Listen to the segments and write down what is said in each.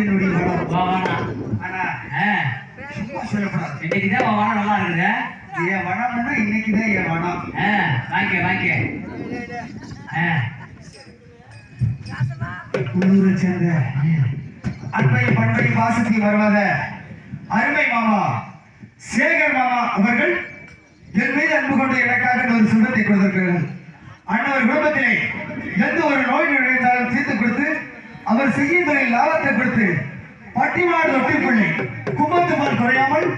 என்னுடைய வனம். வானம். ஆனா சொல்லக்கூடாது. இன்னைக்குதான் வானம் நல்லா இருக்குங்க. என் வனம்னா இன்னைக்குதான் என் வனம். வாங்கிக்க. உள்ளூரை சேர்ந்த அன்பை பண்பை வாசத்தை வருவத அருமை மாமா சேகர் மாமா அவர்கள் என் மீது அன்பு கொண்டு எனக்காக ஒரு சுகத்தை கொடுத்திருக்கிறார்கள். அண்ணவர் குடும்பத்திலே எந்த ஒரு நோய் நுழைந்தாலும் தீர்த்து கொடுத்து அவர் செய்யும் தொழில் லாபத்தை கொடுத்து பட்டிமாடு தொட்டிப்பிள்ளை கும்பத்து பால் குறையாமல்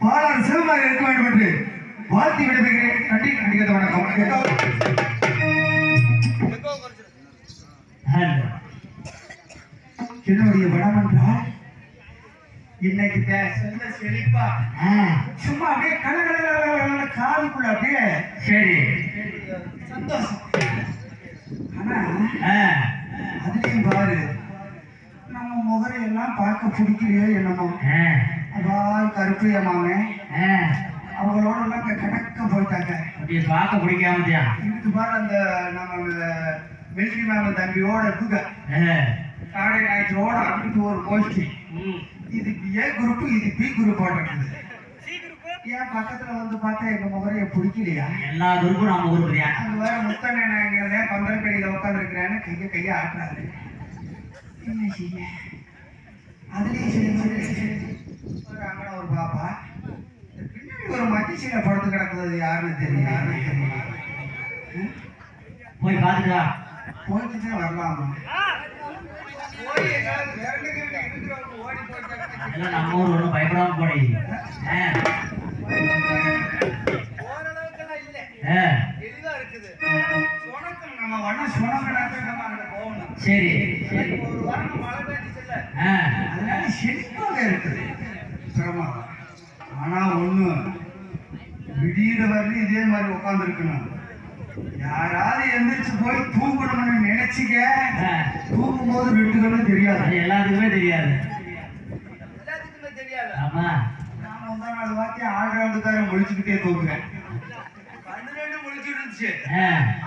பாலாறு சிவமாக இருக்க வேண்டும் என்று வாழ்த்தி விடுகிறேன். நன்றி. நடிகை வணக்கம். என்னுடைய வனம் என்றால் இன்னைக்கு செல்ல செழிப்பா சும்மா அப்படியே கலகல காதுக்குள்ள அப்படியே சரி சந்தோஷம். ஆனா அதுலயும் பாரு நம்ம முகரையெல்லாம் பார்க்க பிடிக்கலையோ என்னமோ. அதான் கருப்பைய மாமே அவங்களோட எல்லாம் கடக்க போயிட்டாங்க. அப்படி பார்க்க பிடிக்காமதியா இதுக்கு பாரு அந்த நம்ம மிலிட்ரி மேம் தம்பியோட இருக்குங்க காடை நாய்ச்சோட அப்படின்ட்டு ஒரு கோஷ்டி. இதுக்கு ஏ குரூப் இது பி குரூப் போட்டுருக்குது. ஏன் பக்கத்துல வந்து பார்த்தா எங்க முகரைய பிடிக்கலையா? எல்லா குரூப்பும் நம்ம குரூப் தான். அங்க வேற முத்தண்ண பந்தற்கடியில உட்காந்து இருக்கிறான்னு கையை ஆட்டுறாரு. என்ன செய்ய? அதுலயும் சரி ஒரு அங்கன ஒரு பாப்பா பின்னாடி ஒரு மத்திசில படுத்து கிடக்குது. யாருன்னு தெரியும். போய் பாத்துக்கா. போயிட்டு வரலாமா? நம்ம ஊர் ஒன்றும் பயப்படாம போனி. சரி செழிப்பாக இருக்குது. ஆனா ஒண்ணு விடியிற வரலும் இதே மாதிரி உட்கார்ந்து இருக்கணும். யாராவது எந்திரிச்சு போய் தூங்கணும்னு நினைச்சிக்க தூங்கும் போது வீட்டுகளும் தெரியாது. எல்லாத்துக்குமே தெரியாது. ஆமா நான் முந்தா நாள் வாத்தி ஆல்ரவுண்டுக்காரன் முடிச்சுக்கிட்டே தூங்குறேன். 12 முடிச்சுட்டு இருந்துச்சு.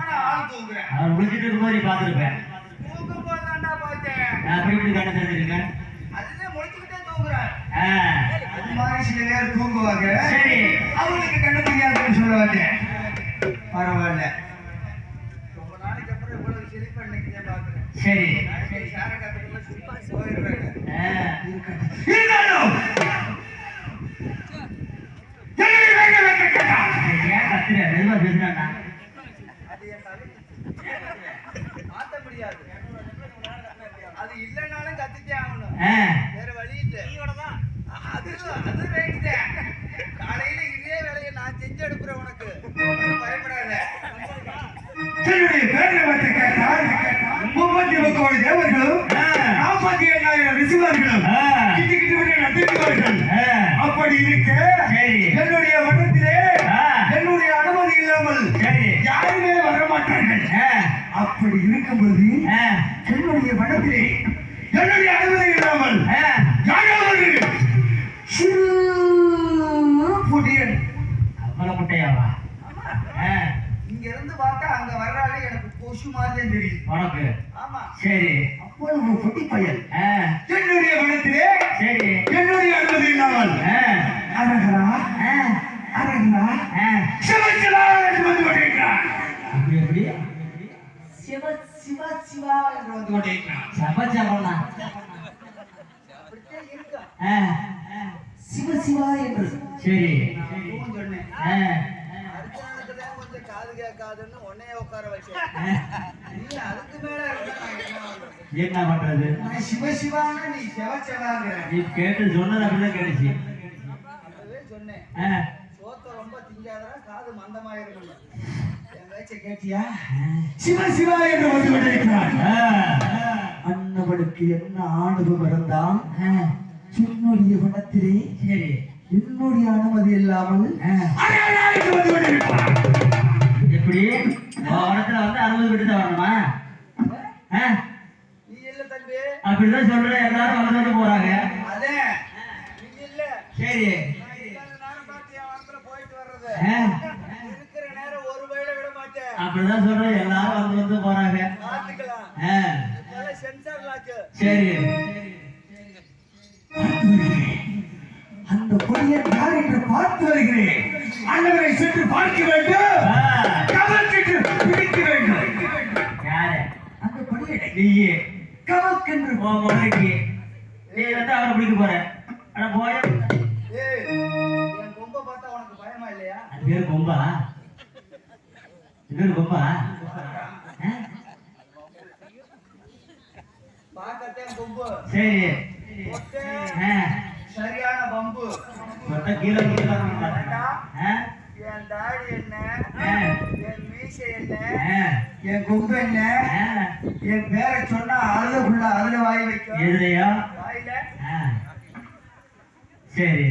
ஆனா ஆள் தூங்குறேன். அவர் முடிச்சுட்டு இருக்கும்போது பாத்துருப்பேன். தூங்கும் போது தாண்டா பார்த்தேன். அப்படி இப்படி கண்ணு தெரிஞ்சிருக்கேன். அதுதான் முடிச்சுக்கிட்டே தூங்குறேன். அது மாதிரி சில பேர் தூங்குவாங்க. சரி அவங்களுக்கு கண்ணு தெரியாதுன்னு சொல்ல வந்தேன். பரவாயில்ல. ரொம்ப நாளைக்கு அப்புறம் இவ்வளவு செழிப்பா இன்னைக்கு தான் பாக்குறேன். சரி சார கத்துக்குள்ள சும்மா போயிடுறாங்க. மாத்த முடியாது. அது இல்லைன்னாலும் கத்திட்டே ஆகணும். வேற வழி இல்லை. அது ரைட்டு. காலையில இதே வேலையை நான் செஞ்சு எடுப்புறேன். உனக்கு பயப்படாத. அப்படி இருக்க என்னுடைய வட்டத்திலே என்னுடைய அனுமதி இல்லாமல் யாருமே வரமாட்டார்கள். அப்படி இருக்கும்போது என்னுடைய வட்டத்திலே என்னுடைய அனுமதி இல்லாமல் யாராவது புதியன் அவ்வளவு முட்டையாவா? இங்க இருந்து பார்த்தா அங்க வர்றாலே எனக்கு கொசு மாதிரி தெரியுது உனக்கு. ஆமா சரி அவ்வளவு பொட்டி பையன் என்னுடைய வனத்திலே சரி என்னுடைய அனுமதி இல்லாமல் அரகரா அரகரா சிவசிவா என்று வந்து கொண்டிருக்கிறான். அப்படி எப்படி சிவ சிவ சிவா என்று வந்து கொண்டிருக்கிறான். சபச்சபண்ணா அப்படித்தான் இருக்கா. சிவ சிவா என்று சரி சொன்னேன். கொஞ்சம் காது கேட்காதுன்னு உன்னைய உட்கார வச்சேன். நீ அதுக்கு மேல என்ன பண்றது? சிவசிவான்னு நீ செவச்சவாங்க. நீ கேட்டு சொன்னது அப்படிதான் கிடைச்சி. சொன்னேன் சோத்த ரொம்ப திங்காதா காது மந்தமாயிருக்கும். என் பேச்ச கேட்டியா? சிவசிவா என்று வந்து கொண்டிருக்கிறார். அன்னவனுக்கு என்ன ஆணுவம் இருந்தால் என்னுடைய வனத்திலே சரி என்னுடைய அனுமதி இல்லாமல் எப்படி இடத்துல வந்து அனுமதி விட்டு தான் வரணுமா? அப்படிதான் சொல்ற. எல்லாரும் வந்து போறாங்க. சரி அப்படிதான் சொல்ற. எல்லாரும் வந்து போறாங்க. சரி பார்த்து வருகிறேன். அண்ணவரை சென்று பார்க்க வேண்டும். கவர்க்கென்று பிடிக்க வேண்டும். யாரு அந்த படியடை நீயே கவர்க்கென்று உன் முறைக்கு நீ வந்து அவரை பிடிக்க போற ஆனா போய ஏய், என் கொம்பை பார்த்தா உனக்கு பயமா இல்லையா? அது பேர் கொம்பா இது பேர் கொம்பா பார்க்கத்தான் கொம்பு, சரி ஒட்டே ஆ, சரியான பம்பு. மொத்த கீழே என் தாடி என்ன, ஆ. என் மீசை என்ன, என் கொம்பு என்ன, என் பேரை சொன்னா அழுதுக்குள்ள அதுல வாய் வைக்கும். எதுலையோ வாயில சரி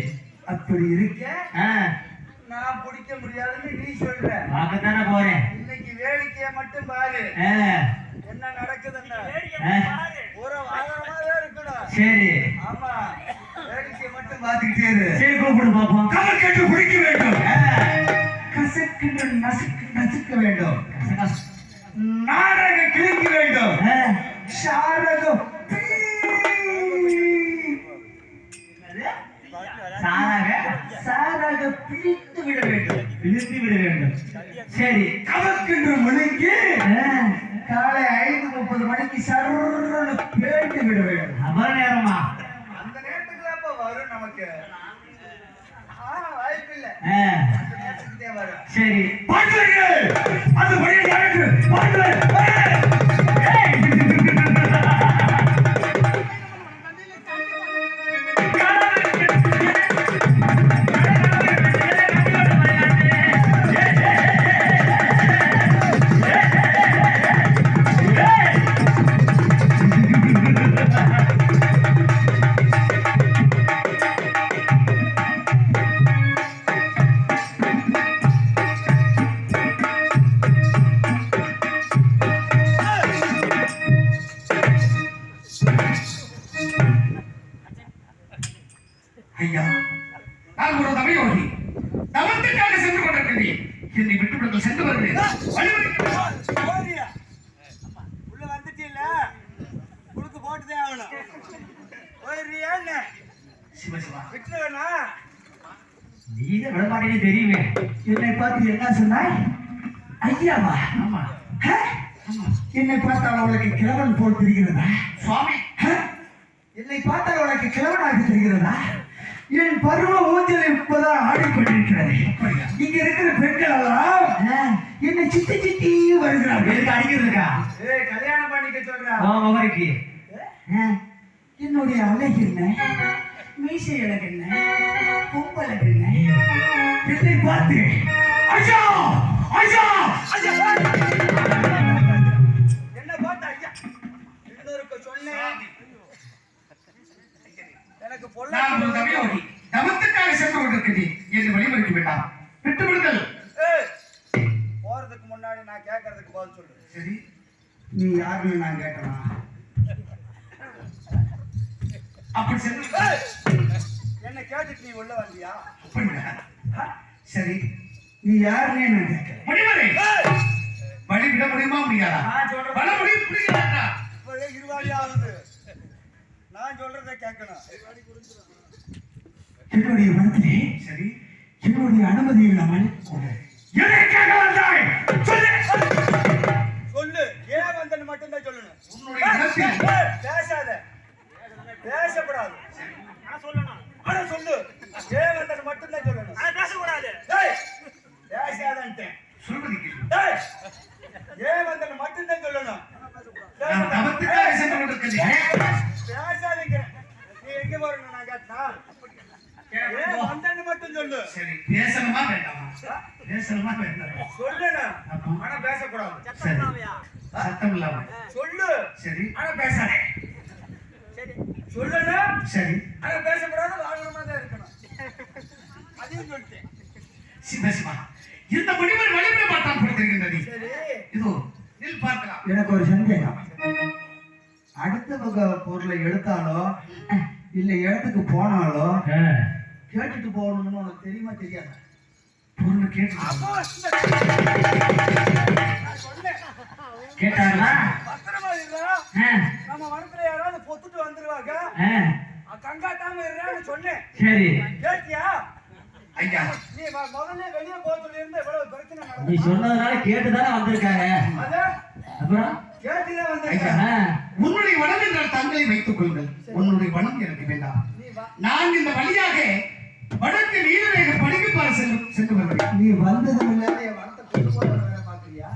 அப்படி இருக்க ஆ, நான் பிடிக்க முடியாதுன்னு நீ சொல்ற. பார்க்கத்தானே போறேன் இன்னைக்கு வேடிக்கைய மட்டும் பாரு, ஆ, என்ன நடக்குதுன்னு. ஆ, ஒரு வாரமாவே இருக்கணும். சரி ஆமா, வேடிக்கைய மட்டும் பாத்துக்கிட்டே இரு. சரி கூப்பிடு பாப்போம் கவர் கேட்டு பிடிக்க வேண்டும். கசக்குன்னு நசுக்க வேண்டும். நாடக கிழிக்க வேண்டும். சாரகம் சாராக பிடித்து விட வேண்டும். இழுத்து விட வேண்டும் சரி கவர்க்கென்று முழுங்கி காலை 5:30 மணிக்கு சர்றன்னு பேட்டு விட வேண்டும். அவ்வளவு நேரமா அந்த நேரத்துக்கு அப்ப வரும் நமக்கு. வாய்ப்பு இல்ல, ஆ, அந்த நேரத்துக்கு வரும். சரி பாட்டுகள் அது வழியை நடக்கு பாட்டுகள். ஐயா, நான் ஒரு தமையோகி தவத்துக்காக சென்று கொண்டிருக்கிறேன். என்னை விட்டுவிடுங்கள், சென்று வருகிறேன். உள்ள வந்துட்டீல்ல, உனக்கு போட்டுதே ஆகணும். போயிடுறியா என்ன? சிவசிவா, விட்டுருவேனா? நீங்க விடமாட்டேன்னு தெரியுமே என்னை பார்த்து என்ன சொன்னாய்? ஐயாவா? ஆமா ஹ? என்னை பார்த்தால் அவளுக்கு கிழவன் போல் தெரிகிறதா? சுவாமி ஹ? என்னை பார்த்தால் அவளுக்கு கிழவனாக தெரிகிறதா? என் பருவ ஊஞ்சல் இப்பதான் ஆடிக்கொண்டிருக்கிறது. இங்க இருக்கிற பெண்கள் எல்லாம் என்னை சித்தி சித்தி வருகிறார்கள். எதுக்கு அடிக்கிறதுக்கா ஏய், கல்யாணம் பண்ணிக்க சொல்றா. முகரைக்கு என்னுடைய அழகு என்ன, மீசை அழகு என்ன, கொம்பு அழகு என்ன, என்னை பார்த்து ஐயா ஐயா ஐயா என்ன பார்த்தா ஐயா? இன்னொருக்கு சொன்னேன். எனக்கு நான் ஒரு தமையோகி தவத்துக்காக சென்று கொண்டிருக்கிறேன். என்று வழிமறிக்க வேண்டாம், விட்டுவிடுங்கள். ஏய், போறதுக்கு முன்னாடி நான் கேட்கறதுக்கு பதில் சொல்லு. சரி, நீ யாருன்னு நான் கேட்டனா? அப்படி சென்று ஏய், என்ன கேட்டுட்டு நீ உள்ள வந்தியா? அப்படியா? சரி, நீ யாருன்னே நான் கேட்கிறேன். முடிவரை ஏய், வழிவிட முடியுமா முடியாதா? நான் சொல்றேன். வர முடியும் புரியுதா? இப்பவே 20 ஆகுது. நான் சொல்றதை கேட்கணும். என்னுடைய மனத்திலே சரி என்னுடைய அனுமதி இல்லாமல் எதற்காக வந்தாய்? சொல்லு. சொல்லு, ஏன் வந்தன்னு மட்டும்தான் சொல்லணும். உன்னுடைய மனத்தில் ஏய், பேசாத, பேசக்கூடாது. நான் சொல்லணும். ஆனா சொல்லு, ஏன் வந்தன்னு மட்டும்தான் சொல்லணும். பேசக்கூடாது. ஏய், பேசாதன்ட்டேன். சொல்வதை கேளு. ஏய், ஏன் வந்தன்னு மட்டும்தான் சொல்லணும். நான் தவத்துக்காக சென்று கொண்டிருக்கிறேன். பேசாதீங்க. நீ எங்க வரணும் நான் கேட்டா? ஏன் வந்தன்னு மட்டும் சொல்லு. சரி, பேசணுமா வேண்டாமா? பேசணுமா வேண்டாமா? சொல்லுண்ணா, ஆனா பேசக்கூடாது. சரி, சத்தம் இல்லாம சொல்லு, சரி, ஆனா பேசாதே. சரி, சொல்லுண்ணா, சரி. ஆனா பேசக்கூடாது. வாகனமா தான் இருக்கணும். அதையும் சொல்லிட்டேன். சிவசிவா, இந்த முடிவில் வழிபட மாட்டான் கொடுத்திருக்கின்றது. சரி, இதோ நில் பார்க்கலாம். எனக்கு ஒரு சந்தேகம். அடுத்த வகை பொருளை எடுத்தாலோ இல்ல இடத்துக்கு போனாலோ கேட்டுட்டு போகணும்னு உனக்கு தெரியுமா தெரியாது? பொருள் கேட்டு அப்போ நான் சொன்னேன். கேட்டாங்களா பத்திரமா இருடா. நம்ம வனத்துல யாராவது பொத்துட்டு வந்துருவாங்க. கங்காட்டாம இருறான்னு சொன்னேன். சரி கேட்டியா? ஐயா நீ சொன்னதுனால கேட்டுதானே வந்திருக்காங்க. அது அப்புறம் கேட்டுதான் வந்து ஐயா, உன்னுடைய வனம் என்றால் தங்களை வைத்துக் கொள்ளுங்கள். உன்னுடைய வனம் எனக்கு வேண்டாம். நீ வா. நான் இந்த வழியாக வடக்கு நீலவேக படிக்குமாறு சென்று வருகிறேன். நீ வந்ததும் இல்லாத என் வனத்தை கொண்டு போற வேலை பாக்குறியா?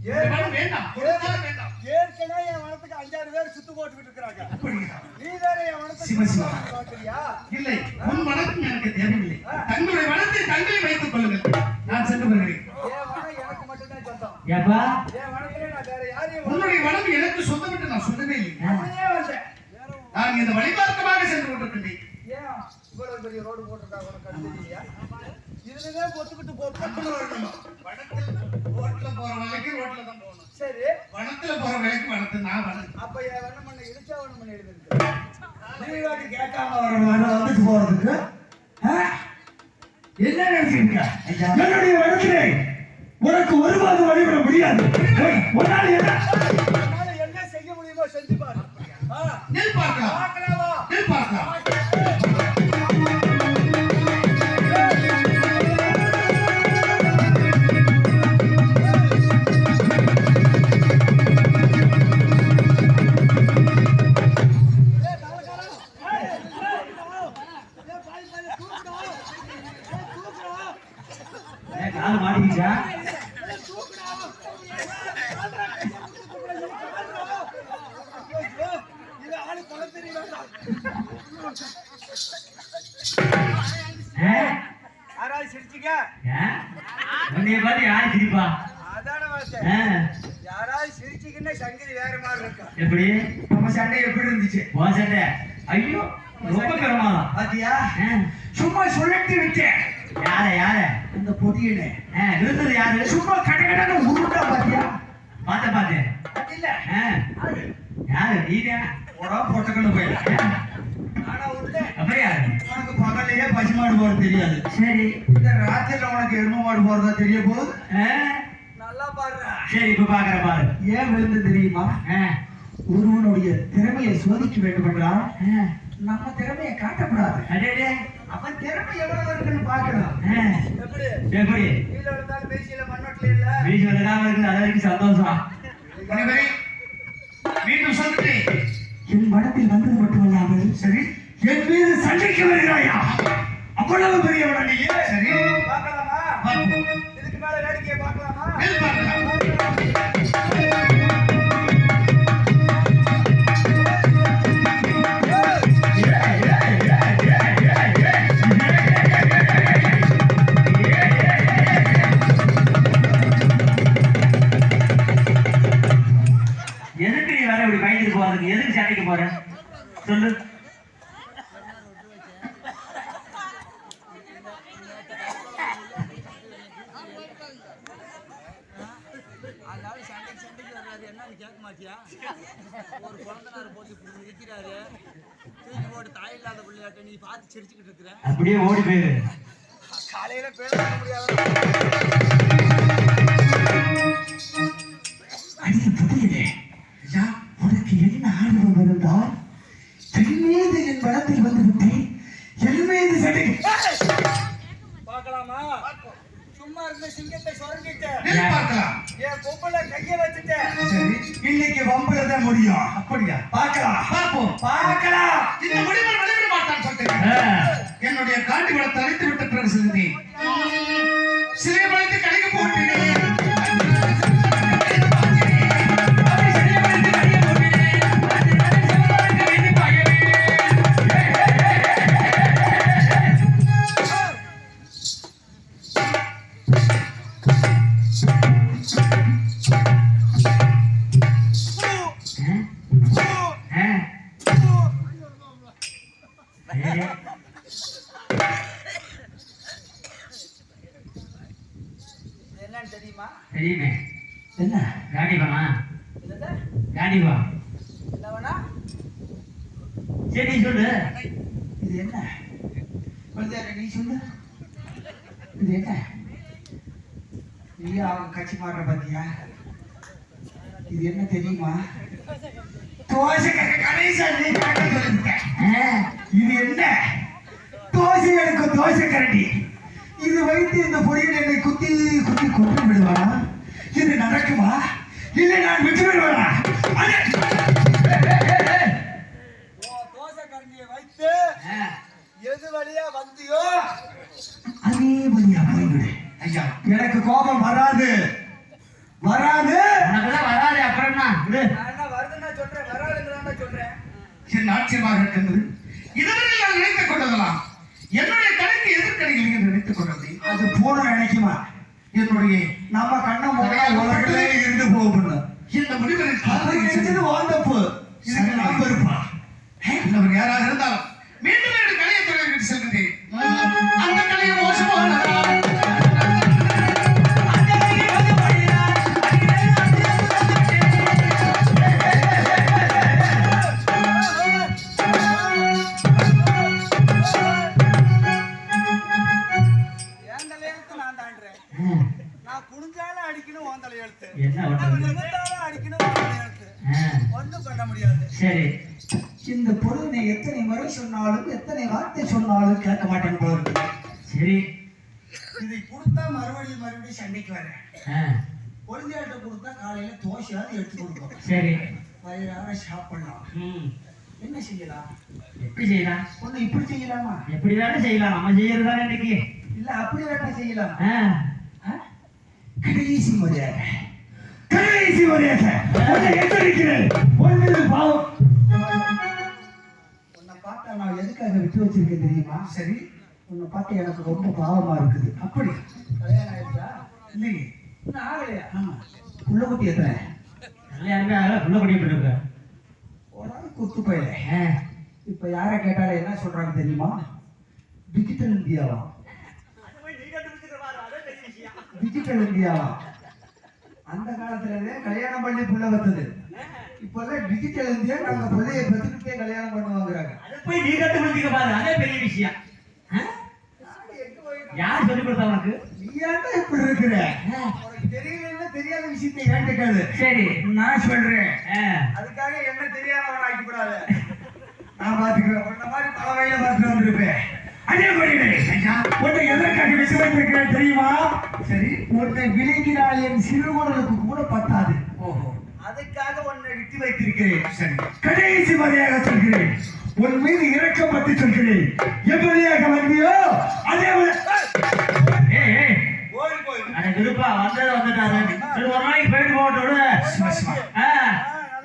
இந்த வனம் வேண்டாம், ஒரு நாள் வேண்டாம். ஏற்கனவே என் வனத்துக்கு 5-6 பேர் சுத்து போட்டுக்கிட்டு இருக்காங்க. அப்படியா? நீ வேற என் வனத்தை சிவ, சிவ. பாக்குறியா? இல்லை, உன் வனத்தும் எனக்கு தேவையில்லை. தங்களுடைய வனத்தை தங்களை வைத்துக் கொள்ளுங்கள். நான் சென்று வருகிறேன். என் வனம் எனக்கு மட்டும்தான் சொந்தம். ஏப்பா என் வனத்திலே நான் வேற யாரையும் உன்னுடைய வனம் எனக்கு சொந்தம் என்று நான் சொல்லவே இல்லை. அப்படியே வந்தேன். வேற நான் இந்த வழிபார்க்கமாக சென்று கொண்டிருக்கின்றேன். ஏன் இவ்வளவு பெரிய ரோடு போட்டிருக்காங்க உனக்கு கண்டு தெரியலையா? இதுலதான் பொத்துக்கிட்டு பொத்துன்னு வரணும். ரோட்ல போற வேலைக்கு ரோட்ல தான் போகணும். சரி, வனத்துல போற வேலைக்கு வனத்து நான் வனம். அப்ப என் வண்ணம் பண்ண இடிச்சா வண்ணம் பண்ணி எழுதிருக்கு. நீ வாட்டி கேட்காம வந்துட்டு போறதுக்கு என்ன நினைச்சிருக்க? என்னுடைய வனத்திலே உனக்கு ஒரு மாதம் வழிபட முடியாது. உன்னால் என்ன உன்னால என்ன செய்ய முடியுமோ செஞ்சு பாரு. நெல் பார்க்கலாம், பார்க்கலாமா? நெல் பார்க்கலாம். கால் மாட்டிக்கிச்சா? இது ஆளு பணம் தெரியல. யாராவது சிரிச்சிக்க? உன்னைய பார்த்து யார் சிரிப்பா? அதான வார்த்தை. யாராவது சிரிச்சிக்கின்னா சங்கதி வேற மாதிரி இருக்கா? எப்படி நம்ம சண்டை எப்படி இருந்துச்சு? உன் சட்டை? ஐயோ ரொம்ப பிரமாதம். பாத்தியா? சும்மா சொல்லிட்டு விட்டேன். யார அந்த பொடியனே விருந்தது யாரு? சும்மா கடகடன்னு உருட்டா. பாத்தியா? பார்த்தேன். இல்ல, யாரு? நீதான். உடா போட்டக்கணும் போய். ஆனா உண்டு. அப்புறம் யாரு? உனக்கு பகல்லையே பசுமாடு போறது தெரியாது. சரி இந்த ராத்திரில உனக்கு எரும மாடு போறதா தெரிய போகுது. நல்லா பாருடா. சரி இப்ப பாக்குற பாரு. ஏன் விழுந்து தெரியுமா? ஒருவனுடைய திறமையை சோதிக்க வேண்டும் என்றால் நம்ம திறமையை காட்டக்கூடாது. அடே அவன் திறமை எவ்வளவு இருக்குன்னு பார்க்கணும். எப்படி? எப்படி கீழே விழுந்தாலும் பேசியில மண்ணோட்டில இல்ல. வீச்சு விளையாம இருக்குது, அது வரைக்கும் சந்தோஷம். அனைவரே, மீண்டும் சொல்கிறேன். என் மனத்தில் வந்தது மட்டுமல்லாமல் சரி, என் மீது சண்டைக்கு வருகிறாயா? அவ்வளவு பெரியவனா நீ? சரி, பார்க்கலாமா? பார்ப்போம். இதுக்கு மேல வேடிக்கையை பார்க்கலாமா? நெல் பார்க்கலாம். எதுக்கு நீ வேற இப்படி பயந்துட்டு போறதுக்கு? எதுக்கு சண்டைக்கு போற சொல்லு. அதனால சண்டைக்கு வர்றாரு என்னன்னு கேட்க மாட்டியா? ஒரு குழந்தைனாரு போட்டு இப்படி நிற்கிறாரு, தூக்கி போட்டு தாய் இல்லாத பிள்ளையாட்ட நீ பார்த்து சிரிச்சுக்கிட்டு இருக்கிற. அப்படியே ஓடி போயிரு. காலையில பேர் பண்ண முடியாது. அடிய புதியதே, உனக்கு என்ன ஆர்வம் இருந்தால் என் மீது என் மனத்தில் வந்து விட்டேன். என் மீது சண்டைக்கு பார்க்கலாமா? சும்மா இருந்த சிங்கத்தை சொரண்டிட்டு நெல் பார்க்கலாம். என் பொம்பளை கைய வச்சுட்டேன். சரி, இன்னைக்கு வம்புல தான் முடியும். அப்படியா? பார்க்கலாம், பார்ப்போம். பார்க்கலாம். இந்த முடிவில் வெளியிட மாட்டான் சொல்றேன். என்னுடைய காண்டி வளத்தை அழைத்து விட்ட பிறகு சென்றேன். சிலை வளைத்து கடைக்கு போட்டேன். என்னன்னு தெரியுமா? தெரியுமே. என்ன காண்டிபாமா? என்னது? காண்டிபா. என்ன வேணா? சரி சொல்லு. இது என்ன? குழந்தையாரே, நீ சொல்லு. இது என்ன? நீ அவங்க கட்சி மாறுற பாத்தியா? இது என்ன தெரியுமா? தோசை கடைசி நீ கரெக்டா சொல்லிருக்க. இது என்ன? தோசை எடுக்கும் தோசை கரண்டி. இது வைத்து இந்த பொடியில் என்னை குத்தி குத்தி கொண்டு விடுவானா? இது நடக்குமா? இல்லை நான் விட்டு விடுவானா? தோசை கரண்டியை வைத்து எது வழியா வந்தியோ அதே வழியா போய்விடு. ஐயா எனக்கு கோபம் வராது வராது. உனக்குதான் வராது அப்புறம் என்ன விடு. நான் என்ன வருதுன்னா சொல்றேன், வராதுன்னு சொல்றேன். என் ஆட்சியமாக இருக்கின்றது. இதுவரை நான் நினைத்துக் கொண்டதெல்லாம் என்னுடைய கலைக்கு எதிர்கடைகள் என்று நினைத்துக் கொண்டது. அது போன நினைக்குமா? என்னுடைய நம்ம கண்ணை மூடா உலகிலே இருந்து போகணும். இந்த முடிவரின் அதை நினைச்சது வாழ்ந்தப்பு. இதுக்கு நாம் இருப்பா. அவர் யாராக இருந்தாலும் மீண்டும் என்னுடைய கலையை தொடர்ந்து செல்கின்றேன். அந்த கலையை மோசமானதா? என் தலையெழுத்து நான் தாண்டுறேன். நான் குனிஞ்சாலும் அடிக்கணும் உன் தலையெழுத்து, என்ன பண்றது? நிமிர்ந்தாலும் அடிக்கணும் உன் தலையெழுத்து. ஆ, ஒண்ணும் பண்ண முடியாது. சரி இந்த பொருளை எத்தனை முறை சொன்னாலும் எத்தனை வார்த்தை சொன்னாலும் கேட்க மாட்டேன் போல இருக்கு. சரி. இதை கொடுத்தா மறுபடியும் சண்டைக்கு வரேன். ஆ, பொழுதாட்ட கொடுத்தா காலையில தோசையாவது எடுத்து கொடுப்போம். சரி. வயிறார சாப்பிடலாம். ம், என்ன செய்யலாம்? எப்படி செய்யலாம்? ஒண்ணு இப்படி செய்யலாமா? எப்படி வேணா செய்யலாம். நம்ம செய்யறதுதானே இன்னைக்கு. இல்ல அப்படி வேணா செய்யலாம். ஆ, கடைசி முறையாக கடைசி முறையாக உன்னை எச்சரிக்கிறேன். ஒன்று பாவம். உன்னை பார்த்தா நான் எதுக்காக விட்டு வச்சிருக்கேன் தெரியுமா? சரி, உன்னை பார்த்தா எனக்கு ரொம்ப பாவமா இருக்குது. அப்படி கல்யாணம் ஆயிடுச்சா? இல்லையே. இன்னும் ஆகலையா? ஆமா. புள்ள குட்டி எத்தனை? கல்யாணமே ஆகல, புள்ள குடிட்டு இருக்க. ஒரு ஆள் குத்து போயில. ஆ, இப்ப யாரை கேட்டாலும் என்ன சொல்றாங்க தெரியுமா? டிஜிட்டல் இந்தியாவா? டிஜிட்டல் இந்தியாவா? அந்த காலத்துல கல்யாணம் பண்ணி புள்ள வந்தது. இப்பெல்லாம் டிஜிட்டல் இந்தியா நாங்க பிள்ளைய பெற்றுக்கிட்டே கல்யாணம் பண்ணுவாங்கிறாங்க. அதை போய் நீ கண்டுபிடிச்சிக்க பாரு, அதே பெரிய விஷயம். ஆ? யார் சொல்லி கொடுத்தா உனக்கு? நீ ஏன்டா இப்படி இருக்கிற? உனக்கு தெரியலன்னா தெரியாத விஷயத்தை ஏன்ட்டு கேளு. சரி. நான் சொல்றேன். ஆ, அதுக்காக என்ன தெரியாதவன் ஆக்கி கூடாது. நான் பாத்துக்கிறேன். உன்ன மாதிரி பல வகையில பார்த்து வந்திருப்பேன். அதே மாதிரி உன்னை எதற்காக விட்டு வைத்திருக்கிறேன் தெரியுமா? சரி. உன்னை விளங்கினால் என் சிறுகுடலுக்கு கூட பத்தாது. ஓஹோ, அதுக்காக உன்னை விட்டு வைத்திருக்கிறேன். சரி. கடைசி வரையாக சொல்கிறேன். உன் மீது இரக்கப்பட்டு சொல்கிறேன். எப்படியாக வந்தியோ அதே ஏய், ஏய், ஓடி போயிரு. அட விருப்பா வந்தது வந்துட்டாரு. சரி, ஒரு நாளைக்கு போயிட்டு போட்டு விடு. சிவா, சிவா. ஆ,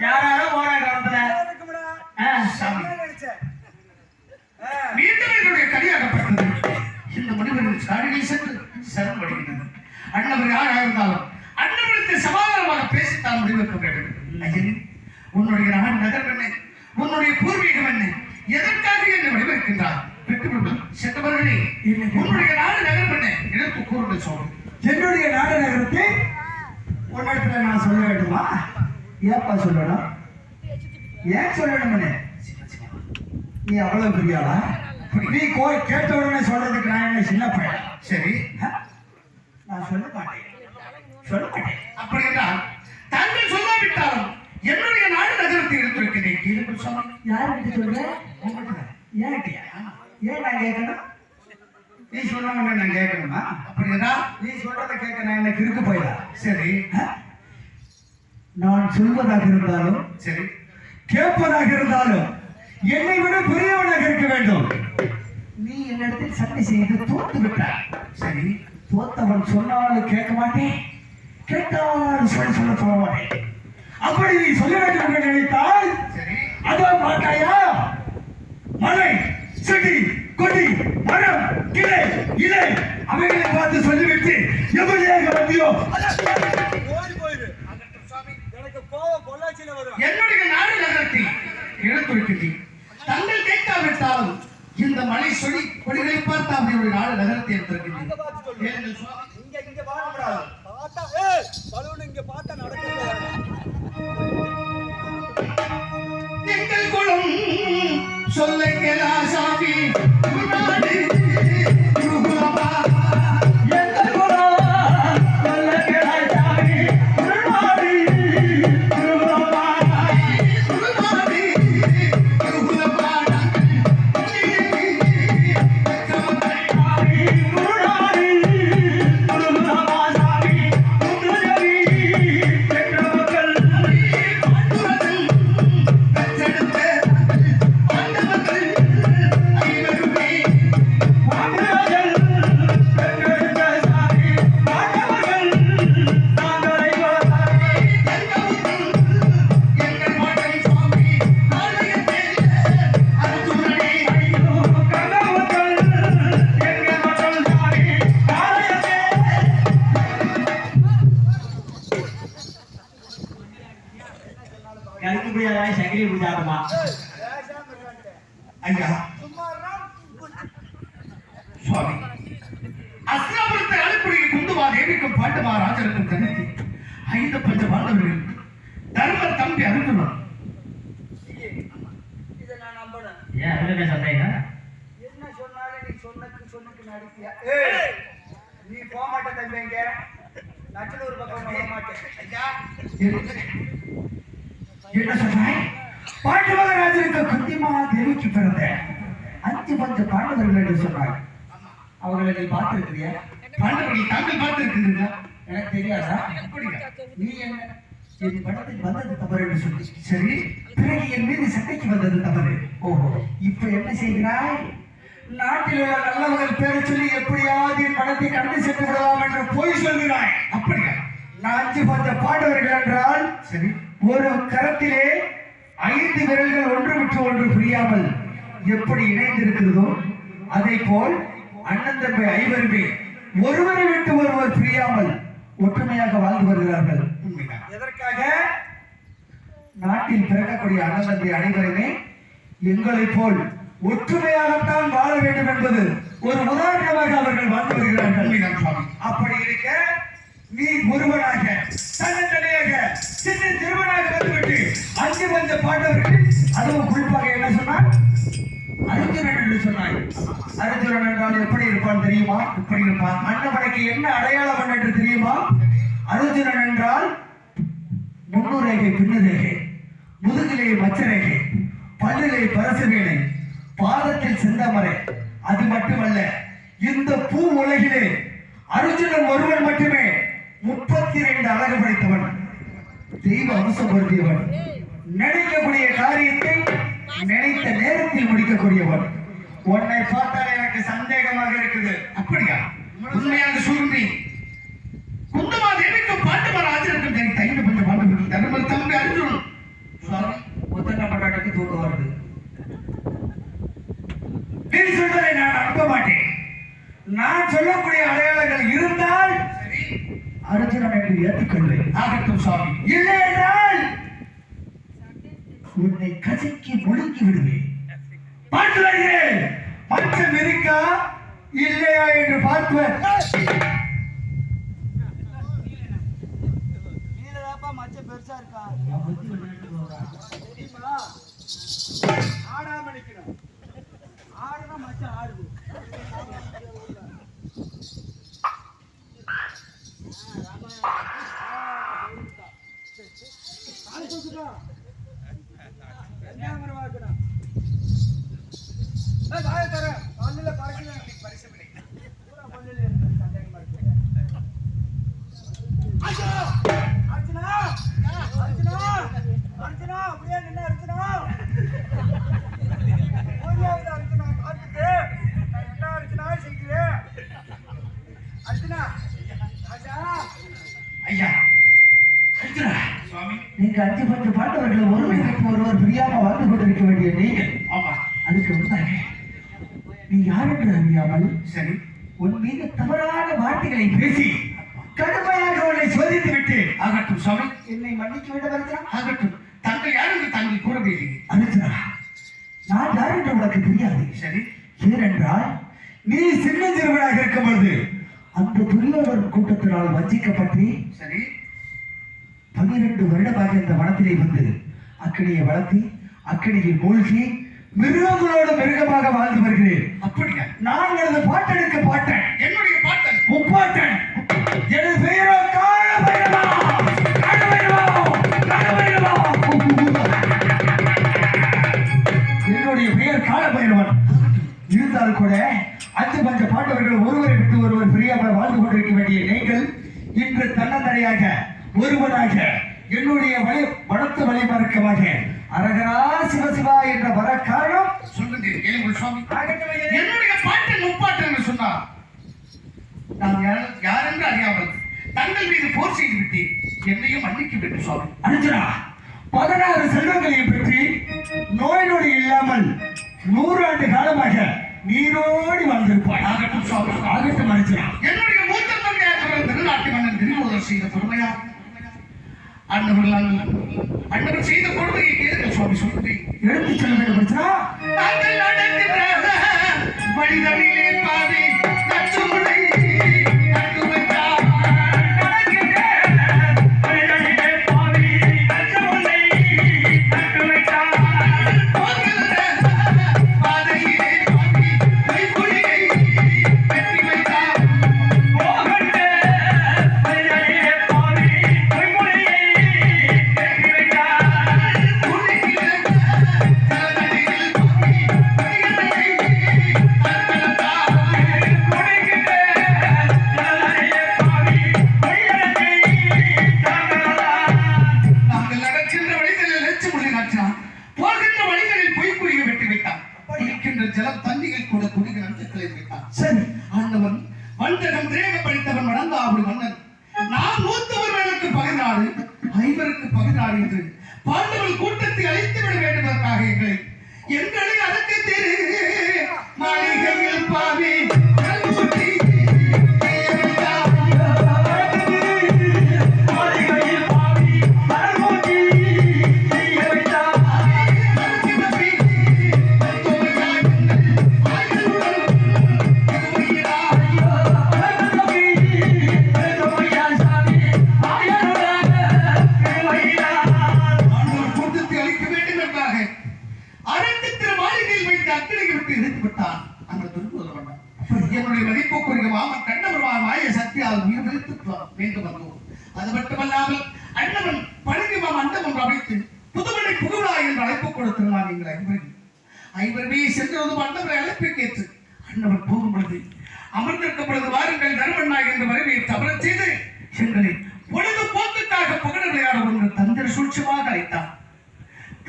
யாராரோ போறாங்க காலத்துல. நல்லா இருக்கும்டா. ஆ, சாமி. என்ன நினைச்ச? மீண்டும் என்னுடைய கலியாகப்பட்டது. இந்த முடிவரின் சாடியில் சென்று சரண் படுகின்றது. அண்ணவர் யாராக இருந்தாலும் அண்ணவருக்கு சமாதானமாக பேசித்தான் முடிவெடுக்க வேண்டும். ஐயனே, உன்னுடைய நாடு நகரம் என்ன? உன்னுடைய பூர்வீகம் என்ன? எதற்காக என்னை வடிவெடுக்கின்றார்? விட்டுவிடும் சென்றவர்களே, உன்னுடைய நாடு நகரம் என்ன? எடுத்து கூறுங்கள் சொல்லு. என்னுடைய நாடு நகரத்தை உன்னிடத்துல நான் சொல்ல வேண்டுமா? ஏப்பா சொல்லணும்? ஏன் சொல்லணும்னு? நீ அவ்வளவு பெரிய ஆளா? நீ கேட்ட உடனே சொல்றதுக்கு நான் என்ன சின்ன பையன்? சரி, நான் சொல்ல மாட்டேன். சொல்ல மாட்டேன். அப்படி என்றால் தாங்கள் சொல்லாவிட்டாலும் என்னுடைய நாடு நகரத்தை எடுத்திருக்கிறேன். கேளுங்கள் சுவாமி. யார்கிட்ட சொல்ற? ஏன்கிட்டயா? ஏன் நான் கேட்கணும்? நீ சொன்னவங்க நான் கேட்கணுமா? அப்படி என்றால் நீ சொல்றதை கேட்க நான் என்ன கிறுக்கு போயிடா? சரி, நான் சொல்வதாக இருந்தாலும் சரி. கேட்பதாக இருந்தாலும் என்னை விட பெரியவனாக இருக்க வேண்டும். நீ என்னிடத்தில் சண்டை செய்து தோத்து விட்டாய். சரி, தோத்தவன் சொன்னாலும் கேட்க மாட்டேன், கேட்டாலும் சொல்ல சொல்ல மாட்டேன். அப்படி நீ சொல்ல வேண்டும் என்று நினைத்தால் சரி. அதோ பார்த்தாயா? மலை, செடி, கொடி, மரம், கிளை, இலை அவைகளை பார்த்து சொல்லிவிட்டு எப்படியாக வந்தியோ ஓடி போயிரு. எனக்கு கோவம் பொள்ளாச்சியில வரும். என்னுடைய நாடு நகரத்தை எடுத்திருக்கிறேன். தங்கள் கேட்காவிட்டாலும் இந்த மலை சொடி கொடிகளை பார்த்து அவருடைய நாடு நகரத்தை எடுத்திருக்கிறேன். அங்க பார்த்து சொல்லு. கேளுங்கள் சுவாமி. இங்க வாழக்கூடாது. பார்த்தா ஏய் பலூன் இங்க பார்த்தா நடக்கவே. எங்கள் குலம் சொல்ல கேளாசாமி குருநாடு குருகுலமா. எங்கள் குலம் சொல்ல கேளாசாமி குருநாடு குருகுலமா. குருநாடு குருகுலமா. குருநாடு கருத்து புரியாத சங்கரி புரியாதமா பேசாம இருக்கான்ட்டு. ஐயா சும்மா இருடா. சுவாமி அஸ்லாபுரத்தை அழைப்புடைய குந்துமா தேவிக்கும் பாண்டுமா ராஜனுக்கும் தனித்து 5 பஞ்ச பாண்டவர்கள் தர்மர் தம்பி அருந்துள்ளோம். இதை நான் நம்புறேன். ஏன் அதுல சந்தேகம் என்ன சொன்னாலும் நீ சொன்னக்கு நடிப்பியா? ஏய், நீ போக மாட்ட தம்பி எங்க நச்சலூர் பக்கம் போக மாட்டேன். ஐயா என்ன சொன்னாய்? பாண்டுவ ராஜனுக்கு குந்திமா தேவிக்கு பிறந்த 5 பஞ்ச பாண்டவர்கள் என்று சொன்னார். அவர்களை நீ பார்த்திருக்கிறியா? பாண்டவர்கள் தாங்கள் பார்த்திருக்கிறீர்களா? எனக்கு தெரியாதா? அப்படியா? நீ என்ன என் படத்தில் வந்தது தவறு என்று சொல்லி சரி, பிறகு என் மீது சண்டைக்கு வந்தது தவறு. ஓஹோ, இப்ப என்ன செய்கிறாய்? நாட்டில் உள்ள நல்லவர்கள் பேரை சொல்லி எப்படியாவது என் பணத்தை கடந்து சென்று விடலாம் என்று போய் சொல்கிறாய். அப்படியா? நான் 5 பஞ்ச பாண்டவர்கள் என்றால் சரி, ஒரு கரத்திலே 5 விரல்கள் ஒன்று விட்டு ஒன்று புரியாமல் எப்படி இணைந்திருக்கிறதோ அதை போல் அண்ணன் தம்பி 5 ஒருவரை விட்டு ஒருவர் பிரியாமல் ஒற்றுமையாக வாழ்ந்து வருகிறார்கள். உண்மைதான். எதற்காக? நாட்டில் பிறக்கக்கூடிய அண்ணன் தம்பி அனைவருமே எங்களைப் போல் ஒற்றுமையாகத்தான் வாழ வேண்டும் என்பது ஒரு உதாரணமாக அவர்கள் வாழ்ந்து வருகிறார்கள். உண்மைதான் சுவாமி. அப்படி இருக்க நீ ஒருவனாக தன்னந்தனியாக சின்ன திருவனாக வந்துவிட்டு 5 பஞ்ச பாண்டவர்கள் அதுவும் குறிப்பாக என்ன சொன்னார்? அர்ஜுனன் என்று சொன்னாய். அர்ஜுனன் என்றால் எப்படி இருப்பான் தெரியுமா? எப்படி இருப்பான்? அண்ணவனுக்கு என்ன அடையாளம் என்று தெரியுமா? அர்ஜுனன் என்றால் முன்னுரேகை பின்னுரேகை, முதுகிலே மச்சரேகை, பல்லிலே பரசுவேலை, பாதத்தில் செந்தமரை. அது மட்டுமல்ல, இந்த பூ உலகிலே அர்ஜுனன் ஒருவன் மட்டுமே 32 அழகு படைத்தவன், தெய்வ அம்சம் பொருந்தியவன், நினைக்கக்கூடிய காரியத்தை நினைத்த நேரத்தில் முடிக்கக்கூடியவன். உன்னை பார்த்தால் எனக்கு சந்தேகமாக இருக்குது. அப்படியா? உண்மையாக சொல்றேன். குந்தமா தேவிக்கும் பாண்டுமா ராஜனுக்கும் தனித்து 5 பஞ்ச பாண்டவர்கள் தர்மர் தம்பி அருந்துள்ளோம். சுவாமி, ஒத்தனை பட்டாட்டுக்கு தூக்கம் வருது. நீ சொல்வதை நான் நம்ப மாட்டேன். நான் சொல்லக்கூடிய அடையாளங்கள் இருந்தால் சரி, அர்ஜுனன் என்று ஏற்றுக்கொள்வேன். ஆகட்டும் சுவாமி. இல்லை என்றால் உன்னை கசக்கி முழுங்கி விடுவேன். பாண்டுவரே, மச்சம் இருக்கா இல்லையா என்று பார்ப்பேன். நீலதாப்பா மச்சம் பெருசா இருக்கா? தெரியுமா? ஆடாம நிக்கணும். ஆடுனா மச்சம் ஆடுது. ஐயா அர்ஜுனா, சுவாமி. நீங்க 5 பஞ்ச பாண்டவர்கள் ஒருவரை விட்டு ஒருவர் பிரியாம வாழ்ந்து கொண்டிருக்க வேண்டிய நீங்கள் ஆமா, அதுக்கு முன்னாக நீ யார் என்று அறியாமல் சரி, உன் மீது தவறான வார்த்தைகளை பேசி கடுமையாக உன்னை சோதித்து விட்டு ஆகட்டும் சுவாமி. என்னை மன்னிக்க விட வருகிறான். ஆகட்டும். தாங்கள் யார் என்று தாங்கள் கூறவில்லை. அர்ஜுனா, நான் யார் என்று உனக்கு தெரியாது. சரி, ஏனென்றால் நீ சின்ன சிறுவனாக இருக்கும் பொழுது அந்த துரியோதன் கூட்டத்தினால் வஞ்சிக்கப்பட்டு சரி, 12 வருடமாக இந்த வனத்திலே வந்து அக்கடியை வளர்த்தி அக்கடியில் மூழ்கி மிருகங்களோடு மிருகமாக வாழ்ந்து வருகிறேன். அப்படியா? நான் எனது பாட்டனுக்கு பாட்டன், என்னுடைய பாட்டன் முப்பாட்டன். எனது பெயரோ காலபைரவா. காலபைரவா, காலபைரவா. என்னுடைய பெயர் காலபைரவன். இருந்தால் கூட 5 பஞ்ச பாண்டவர்கள் ஒருவரை விட்டு ஒருவர் பிரியாமல் வாழ்ந்து கொண்டிருக்க வேண்டிய நீங்கள் இன்று தன்னந்தனியாக ஒருவனாக என்னுடைய வளர்த்த வழிமறக்கமாக அரகரா சிவசிவா என்ற வர காரணம் சொல்லுங்கள், கேளுங்கள் சுவாமி. ஆகட்டும் ஐயரே. என்னுடைய பாட்டன் முப்பாட்டன் என்று சொன்னார். நான் யார் என்று அறியாமல் தங்கள் மீது போர் செய்து விட்டேன். என்னையும் மன்னிக்க வேண்டும் சுவாமி. அர்ஜுனா, 16 செல்வங்களையும் பெற்று நோய் நொடி இல்லாமல் 100 ஆண்டு காலமாக நீரோடி வாழ்ந்திருப்பாய். ஆகட்டும் சுவாமி. ஆகட்டும் அர்ஜுனா. என்னுடைய மூத்த தந்தையார் திருநாட்டு மன்னன் திரிபோதர் செய்த பொறுமையா அண்ணவர் செய்த கொடுமையை கேளுங்கள் சுவாமி சொல்லுங்கள். எடுத்து சொல்ல வேண்டும் பிரச்சனா நாங்கள் நடக்கின்ற வழிதனிலே பாவி நச்சுமுனை நட்டு வைத்தார். நடக்கின்ற வழிதனிலே பாவி நச்சுமுனை நட்டு வைத்தார். போகின்ற பாதையிலே பாவி கைக்குழியை வெட்டி வைத்தார். போகின்ற வழிதனிலே பாவி கைக்குழியை வெட்டி வைத்தார். குடிக்கிற தலதடியில் பாவி கைகளை நாங்கள் நடக்கின்ற வழிகளில் லட்ச மொழி நாட்டினான். போகின்ற வழிகளில் பொய்க்குறியை வெட்டி வைத்தான். இருக்கின்ற ஜலம் தண்ணிகள் கூட குடிக்கிற அஞ்சக்களை வைத்தான். சரி ஆண்டவன் வஞ்சகம் திரேக படித்தவன் வளர்ந்த ஆபடி மன்னன். நான் 101 பேருக்கு பகிர்நாடு 5 பகிர்நாடு என்று பாண்டவர்கள் கூட்டத்தை அழைத்து விட வேண்டுவதற்காக எங்களை அதற்கு திரு மாளிகையில் பாவி கல்முட்டி மாளிகையில் பாவி கல்முட்டி செய்ய வைத்தார். கூட்டத்தை அளிக்க வேண்டும் என்றாக அரண்யத்திர மாளிகையில் வைத்து அக்கினியை விட்டு எரித்து விட்டான் அந்த துர்யோதனன். என்னுடைய மதிப்புக்குரிய மாமன் கண்ணபெருமான் மாய சக்தியால் உயிர் வைத்து மீண்டும் வந்தோம். அது மட்டுமல்லாமல் அண்ணவன் பழனி மாமன் அண்டம் ஒன்று அமைத்து புதுமனை புகுவிழா என்று அழைப்பு கொடுத்திருந்தான். எங்கள் ஐவருமே சென்றதும் அண்ணவரை அழைப்பை கேட்டு அண்ணவன் போகும் பொழுது அமர்ந்திருக்கும் பொழுது வாருங்கள் தர்மண்ணா என்று வரவேற்று அமரச் செய்து எங்களை பொழுதுபோக்குக்காக புகழ் விளையாட ஒன்று தந்திர சூட்சமாக அழைத்தான்.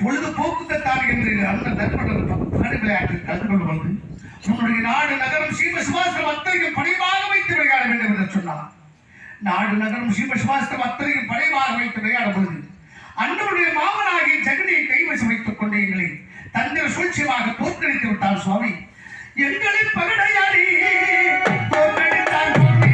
பொழுதுபோக்குத்தான் என்று அந்த தர்மன் புகழ் விளையாட்டில் கலந்து கொண்டு வந்து உன்னுடைய நாடு நகரம் சீம சுபாஸ்திரம் அத்தனையும் படைவாக வைத்து விளையாட வேண்டும் என்று சொன்னான். நாடு நகரம் சீம சுபாஸ்திரம் அத்தனையும் படைவாக வைத்து விளையாட பொழுது அண்ணனுடைய மாமனாகிய ஜெகனியை கைவசம் வைத்துக் கொண்டு எங்களை தந்திர சூழ்ச்சியமாக தோற்கடித்து விட்டார் சுவாமி. எங்களை பகடையாடி தோற்கடித்தார் சுவாமி.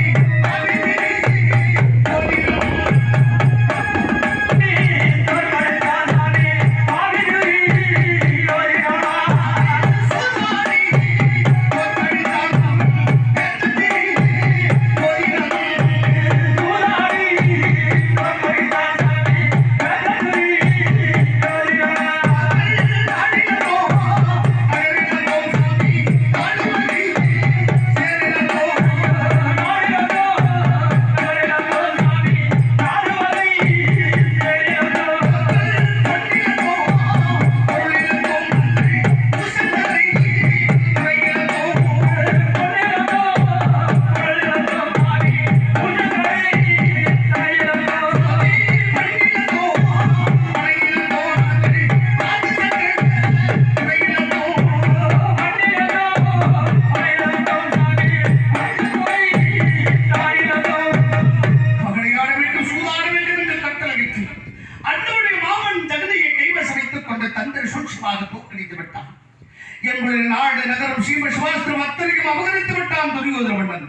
என்னுடைய நாடு நகரம் சீம சுபாஸ்திரம் அத்தனையும் அபகரித்து விட்டான் துரியோதனன்.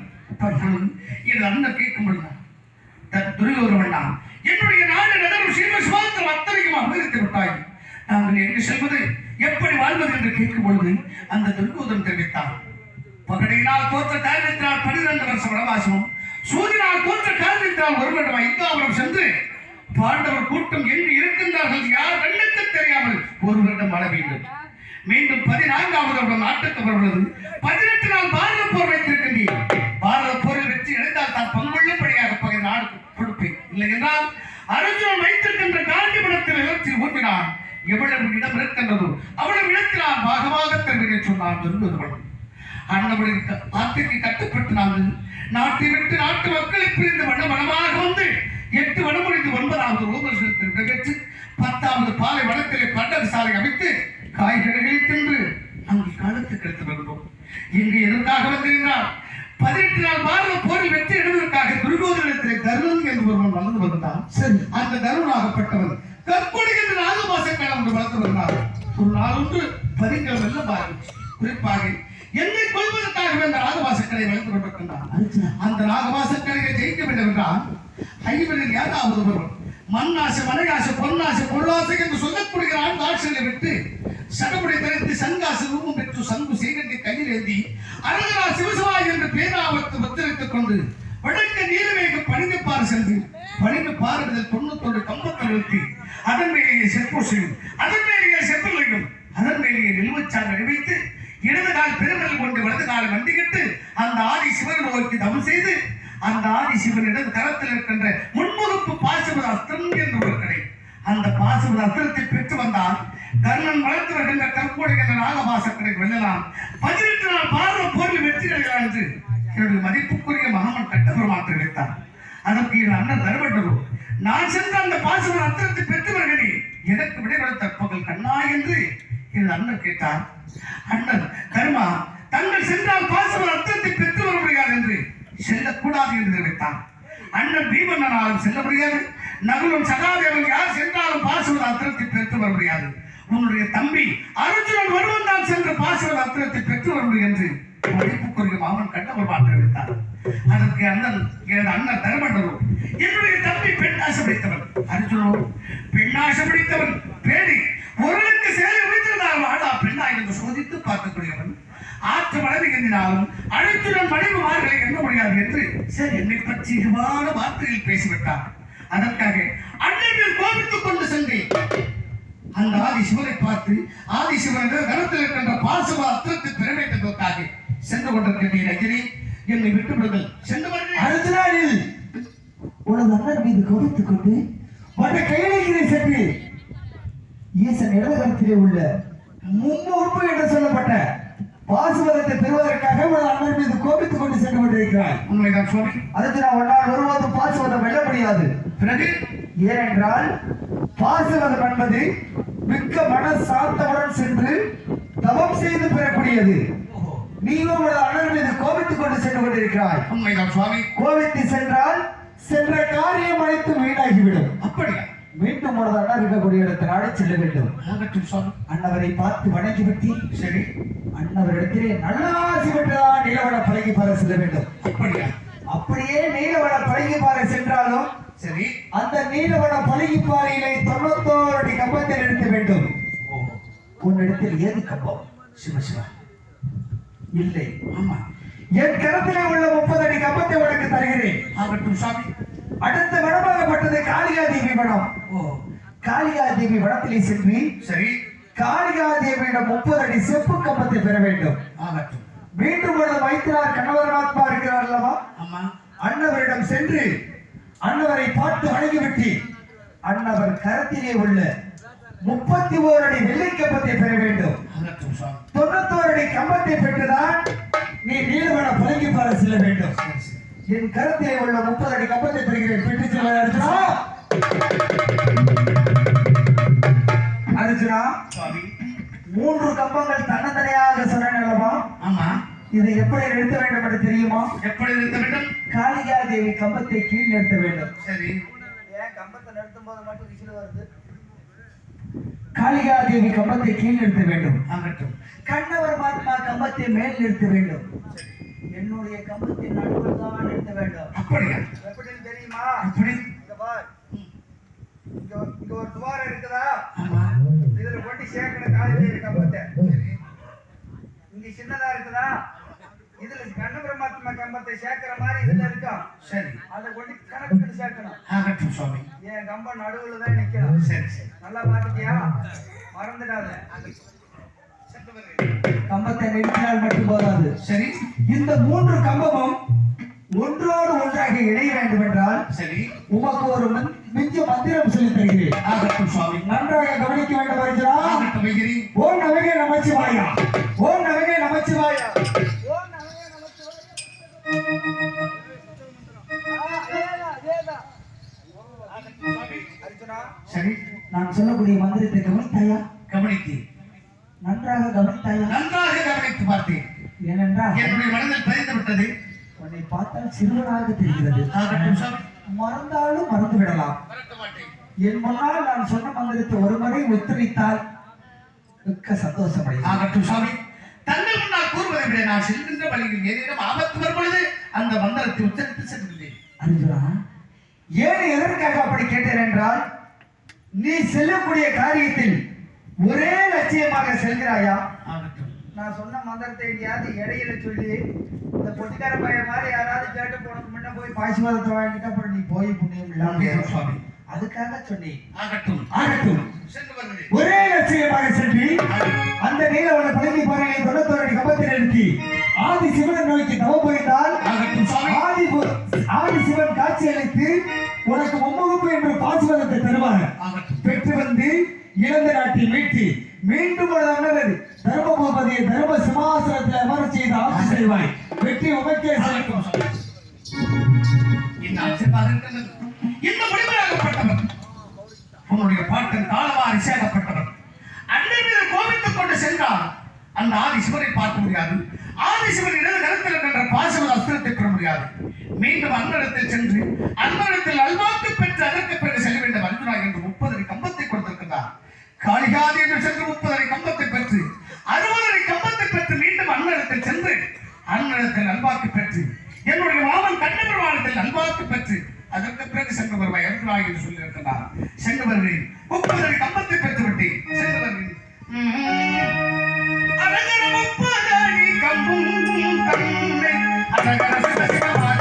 என் அண்ணன் கேட்கும் பொழுது துரியோதனன் என்னுடைய நாடு நகரம் சீம சுபாஸ்திரம் அத்தனையும் அபகரித்து விட்டாய். நாங்கள் எங்கு செல்வது எப்படி வாழ்வது என்று கேட்கும் பொழுது அந்த துரியோதனன் தெரிவித்தார். பகடையினால் தோற்ற காரணத்தினால் 12 வருஷம் வனவாசமும் சூரியனால் தோற்ற காரணத்தினால் 1 வருடம் ஐந்தாவரம் சென்று பாண்டவர் கூட்டம் எங்கு இருக்கின்றார்கள் யார் கண்ணுக்கு தெரியாமல் 1 வருடம் வாழ வேண்டும். மீண்டும் 14வது வருடம் நாட்டுக்கு வருவது 18 நாள் பாரத போர் வைத்திருக்கின்றீர். பாரத போரில் வெற்றி அடைந்தால் தான் பங்குள்ளபடியாக பகை நாடு கொடுப்பேன். இல்லை என்றால் அர்ஜுனன் வைத்திருக்கின்ற காந்திபுரத்தில் நிலத்தில் ஊற்றினான். எவ்வளவு இடம் இருக்கின்றதோ அவ்வளவு இடத்தினால் பாகமாக தருகிறேன் சொன்னான் துரியோதனன். அண்ணவரின் வார்த்தைக்கு கட்டுப்பட்டு நாங்கள் நாட்டை விட்டு நாட்டு மக்களை பிரிந்து வனமாக வந்து 8 வனம் முடிந்து 9வது ரோமசத்தில் பெற்று 10வது பாலை வனத்திலே பண்டக சாலை அமைத்து காய்கறிகளை தின்று நாங்கள் காலத்து கிடைத்து வருகிறோம். இங்கு எதற்காக வந்திருந்தால் 18 நாள் பாரத போரில் வெற்றி எடுவதற்காக துரியோதனத்திலே தருணன் என்று ஒருவன் வளர்ந்து வந்தான். சரி, அந்த தருணாகப்பட்டவன் கற்பொடி என்று 4 மாசக்காலம் ஒன்று வளர்த்து வந்தார். ஒரு நாள் ஒன்று பரிங்கள் வெள்ள பாருச்சு. குறிப்பாக என்னை கொள்வதற்காக இந்த நாகவாசக்கரை வளர்த்து கொண்டிருக்கின்றான். அந்த நாகவாசக்கரையை ஜெயிக்க வேண்டும் என்றால் 5 7வது ஒருவன் மண்ணாசை மனையாசை பொன்னாசை பொருளாசை என்று சொல்லக்கூடிய ஆட்சியை விட்டு சடமுறை தரித்து சங்காசு ரூபம் பெற்று சங்கு செய்கட்டி கையில் ஏந்தி அழகரா சிவசிவாய் என்று பேராவத்து ஒத்துழைத்துக் கொண்டு வடக்க நீலவேக பணிந்துப்பாறு சென்று பணிந்து பாருங்கள் 91 கம்பத்தில் நிறுத்தி அதன் மேலேயே செப்பூசையும் அதன் மேலேயே செப்பலையும் அதன் மேலேயே நிலுவச்சால் அணிவித்து இடது கால் பெருமல் கொண்டு வலது கால் வண்டிகிட்டு அந்த ஆதி சிவன் நோக்கி தவம் செய்து அந்த ஆதி சிவன் இடது கரத்தில் இருக்கின்ற முன்முறுப்பு பாசுபத அஸ்திரம் என்று ஒரு கடை அந்த பாசுபத அஸ்திரத்தை பெற்று வந்தால் கர்ணன் வளர்த்து வருகின்ற கற்போடு என்ற நாகபாசக்கடை வெல்லலாம் 18 நாள் பார்வ போரில் வெற்றி அடையலாம் என்று என்னுடைய மதிப்புக்குரிய மகமன் கட்டபெருமான் தெரிவித்தார். அதற்கு என் அண்ணன் தருமண்டரு நான் சென்ற அந்த பாசுபத அஸ்திரத்தை பெற்று வருகிறேன் எனக்கு விடைபெறுத்த பகல் கண்ணா என்று என் அண்ணன் கேட்டார். அண்ணன் தர்மா தங்கள் சென்றால் பாசுபத அஸ்திரத்தை பெற்று வர முடியாது என்று செல்லக்கூடாது என்று தெரிவித்தார். அண்ணன் பீமன்னாலும் செல்ல முடியாது, நகுலும் சகாதேவன் யார் சென்றாலும் பாசுபத அஸ்திரத்தை பெற்று வர முடியாது. உன்னுடைய தம்பி அர்ஜுனன் ஒருவன் தான் சென்று பாசுபத அஸ்திரத்தை பெற்று வர முடியும் என்று மதிப்புக்குரிய மாமன் கட்டபெருமான் தெரிவித்தார். அதற்கு அண்ணன் தர்மண்டரு என்னுடைய தம்பி பெண் ஆசை பிடித்தவன், அர்ஜுனோ பெண்ணாசை பிடித்தவன், பேடி ஒருவனுக்கு சேலை வைத்திருந்தால் வாடா பெண்ணா என்று சோதித்து பார்க்கக்கூடியவன், ஆற்று மனைவி எண்ணினாலும் அழைத்துடன் மனைவிமார்களை எண்ண முடியாது என்று சரி என்னை பற்றி இதுவான வார்த்தையில் பேசிவிட்டார். அதற்காக அண்ணன் கோபித்துக் கொண்டு சென்றேன். அந்த ஆதி சிவனை பார்த்து ஆதி சிவன் கரத்தில் இருக்கின்ற பாசுபத அஸ்திரத்தை பெற வேண்டுவதற்காக சென்று கொண்டிருக்கிறேன். என்னை விட்டுவிடுங்கள், சென்று வருகிறேன். அடுத்த நாளில் உனது அண்ணன் மீது கோபித்துக் கொண்டு மற்ற கையிலே சென்று ஈசன் இடதுகரத்திலே உள்ள மும்மூர்ப்பு என்று சொல்லப்பட்ட பாசுபதத்தை பெறுவதற்காக உனது அண்ணன் மீது கோபித்துக் கொண்டு சென்று கொண்டிருக்கிறாய். உண்மைதான் சுவாமி. அடுத்து நான் ஒன்றால் ஒருவரும் பாசுபதம் வெல்ல முடியாது. பிறகு ஏனென்றால் பாசுபதம் என்பது மிக்க மன சாந்தமுடன் சென்று தவம் செய்து பெறக்கூடியது. நீயும் உனது அண்ணன் மீது கோபித்துக் கொண்டு சென்று கொண்டிருக்கிறாய். உண்மைதான் சுவாமி. கோபித்து சென்றால் சென்ற காரியம் அனைத்து வீணாகிவிடும். அப்படியா? மீண்டும் உனது அண்ணன் இருக்கக்கூடிய இடத்தை நாடி செல்ல வேண்டும். ஆகட்டும் சுவாமி. அண்ணவரை பார்த்து வணங்கி விட்டு சரி அண்ணவரிடத்திலே நல்லாசி பெற்றுதான் நீலவள பழகி பாறை செல்ல வேண்டும். அப்படியா? அப்படியே நீலவள பழகி பாறை சென்றாலும் சரி அந்த நீலவள பழகி பாறையிலே 91 அடி கம்பத்தை நிறுத்த வேண்டும். உன்னிடத்தில் ஏது கம்பம்? சிவசிவா இல்லை. ஆமா, என் கரத்திலே உள்ள 30 அடி கம்பத்தை உனக்கு தருகிறேன். ஆகட்டும் சுவாமி. அடுத்த வனமாகப்பட்டது காளிகா தேவி வனம். காளிகா தேவி வனத்திலே சென்று சரி காளிகா தேவியிடம் 30 அடி செப்பு கம்பத்தை பெற வேண்டும். ஆகட்டும். மீண்டும் உனது வைத்தியர் கணவரனாத்மா இருக்கிறார் அல்லவா, ஆமா, அண்ணவரிடம் சென்று அண்ணவரை பார்த்து வணங்கிவிட்டு அண்ணவர் கரத்திலே உள்ள 31 அடி வெள்ளை கம்பத்தை பெற வேண்டும். ஆகட்டும் சுவாமி. 91 அடி கம்பத்தை பெற்றுதான் நீ நீலவன பழகி பாற செல்ல வேண்டும். என் கரத்திலே உள்ள 30 அடி கம்பத்தை பெறுகிறேன். பெற்று செல்ல அர்ஜுனா. அர்ஜுனா சுவாமி. 3 கம்பங்கள் தன்னந்தனியாக சொன்னேன் அல்லவா, ஆமா, இதை எப்படி நிறுத்த வேண்டும் என்று தெரியுமா? எப்படி நிறுத்த வேண்டும்? காளிகா தேவி கம்பத்தை கீழ் நிறுத்த வேண்டும். சரி ஏன் கம்பத்தை நிறுத்தும் போது மட்டும் விசில் வருது? காளிகா தேவி கம்பத்தை கீழ் நிறுத்த வேண்டும். ஆகட்டும். கண்ணவர் மாத்மா கம்பத்தை மேல் நிறுத்த வேண்டும். என்னுடைய கம்பத்தை நடுவில் தான் நிறுத்த வேண்டும். அப்படியா? எப்படின்னு தெரியுமா? எப்படி? இங்க பார், இங்க ஒரு துவாரம் இருக்குதா, ஆமா, இதுல கொண்டு சேர்க்கணும் காளிதேவி கம்பத்தை. இங்க சின்னதா இருக்குதா, இதுல கண்ண பிரமாத்மா கம்பத்தை சேர்க்கிற மாதிரி இதுல இருக்கும். சரி அதை கொண்டு கணக்கு சேர்க்கணும். ஆகட்டும் சுவாமி. என் கம்பம் நடுவுல தான் நிக்கணும். சரி சரி நல்லா பாத்துக்கியா, மறந்துடாத. சென்று வருகிறேன். கம்பத்தை நிறுத்தினால் மட்டும் போதாது. சரி இந்த 3 கம்பமும் ஒன்றோடு ஒன்றாக இணைய வேண்டும் என்றால் சரி உமக்கு ஒரு மிஞ்ச மந்திரம் சொல்லி தருகிறேன். ஆகட்டும் சுவாமி. நன்றாக கவனிக்க வேண்டும் அர்ஜுனா. ஆகட்டும் வைகிறி. ஓம் நமகே நமச்சிவாயா, ஓம் நமகே நமச்சிவாயா. அர்ஜுனா, சரி நான் சொல்லக்கூடிய மந்திரத்தை கவனித்தாயா? கவனித்தேன். நன்றாக கவனித்தாயா? நன்றாக கவனித்து பார்த்தேன். ஏனென்றால் என்னுடைய மனதில் பதிந்து விட்டது. உன்னை பார்த்தால் சிறுவனாக தெரிகிறது. ஆகட்டும் சுவாமி. மறந்தாலும் மறந்து விடலாம். மறக்க மாட்டேன். என் முன்னால் நான் சொன்ன மந்திரத்தை ஒரு முறை உத்தரித்தால் மிக்க சந்தோஷம் அடையும். ஆகட்டும் சுவாமி. தங்கள் முன்னால் கூறுவதை விட நான் செல்கின்ற வழியில் ஏதேனும் ஆபத்து வரும் பொழுது அந்த மந்திரத்தை உச்சரித்து செல்கின்றேன். அர்ஜுனா, ஏன் எதற்காக அப்படி கேட்டேன் என்றால், நீ செல்லக்கூடிய காரியத்தில் ஒரே லட்சியமாக செல்கிறாயா? ஆகட்டும். நான் சொன்ன மந்திரத்தை எங்கேயாவது இடையில சொல்லி இந்த பொட்டிக்கார பையன் மாதிரி யாராவது கேட்டு போனதுக்கு முன்ன போய் பாசிவாதத்தை வாங்கிட்டு அப்புறம் நீ போய் புண்ணியம் இல்லாம சுவாமி. அதுக்காக சொன்னேன். ஆகட்டும். ஆகட்டும். சென்று வருகிறேன். ஒரே லட்சியமாக சென்று அந்த நீலவன பழனி பாறையை 91 அடி கம்பத்தில் நிறுத்தி ஆதி சிவனை நோக்கி தவம் புரிந்தால் ஆகட்டும் சுவாமி. ஆதி சிவன் காட்சி அளித்து உனக்கு மும்முகுப்பு என்று பாசிவாதத்தை தருவார். ஆகட்டும். பெற்று வந்து இழந்த நாட்டை மீட்டு மீண்டும் ஒரு அண்ணன் தர்மபூபதியை தர்ம சிம்மாசனத்தில் அமர செய்து ஆட்சி செய்வாய். வெற்றி உமக்கே ஆகட்டும் சுவாமி. இந்த ஆட்சியமாக இருக்கின்றது. இந்த முடிவாகப்பட்டவர் உன்னுடைய பாட்டன் காலவாரி சேகப்பட்டவர். அண்ணன் மீது கோபித்துக் கொண்டு சென்றால் அந்த ஆதி சிவனை பார்க்க முடியாது. ஆதி சிவன் இடது கருத்தில் இருக்கின்ற பாசவத அஸ்திரத்தை பெற முடியாது. மீண்டும் அன்பரிடத்தில் சென்று அன்பரிடத்தில் அல்வாக்கு பெற்று அதற்கு பிறகு செல்ல வேண்டும். அர்ஜுனா என்று 30 அடி கம்பத்தை கொடுத்திருக்கிறார். காளிகாதி என்று சென்று 30 அடி கம்பத்தை பெற்று 60 அடி கம்பத்தை பெற்று மீண்டும் அண்ணனிடத்தில் சென்று அண்ணனிடத்தில் அல்வாக்கு பெற்று என்னுடைய மாமன் கண்ணபெருமானத்தில் அல்வாக்கு பெற்று அதற்கு பிறகு சென்று வருவாய் அர்ஜுனா என்று சொல்லியிருக்கிறார். சென்று வருவேன். 30 அடி கம்பத்தை பெற்று விட்டேன். சென்று வருவேன். அழகர 30 அடி கம்பும் தன்னை அழகர சிவசிவமாக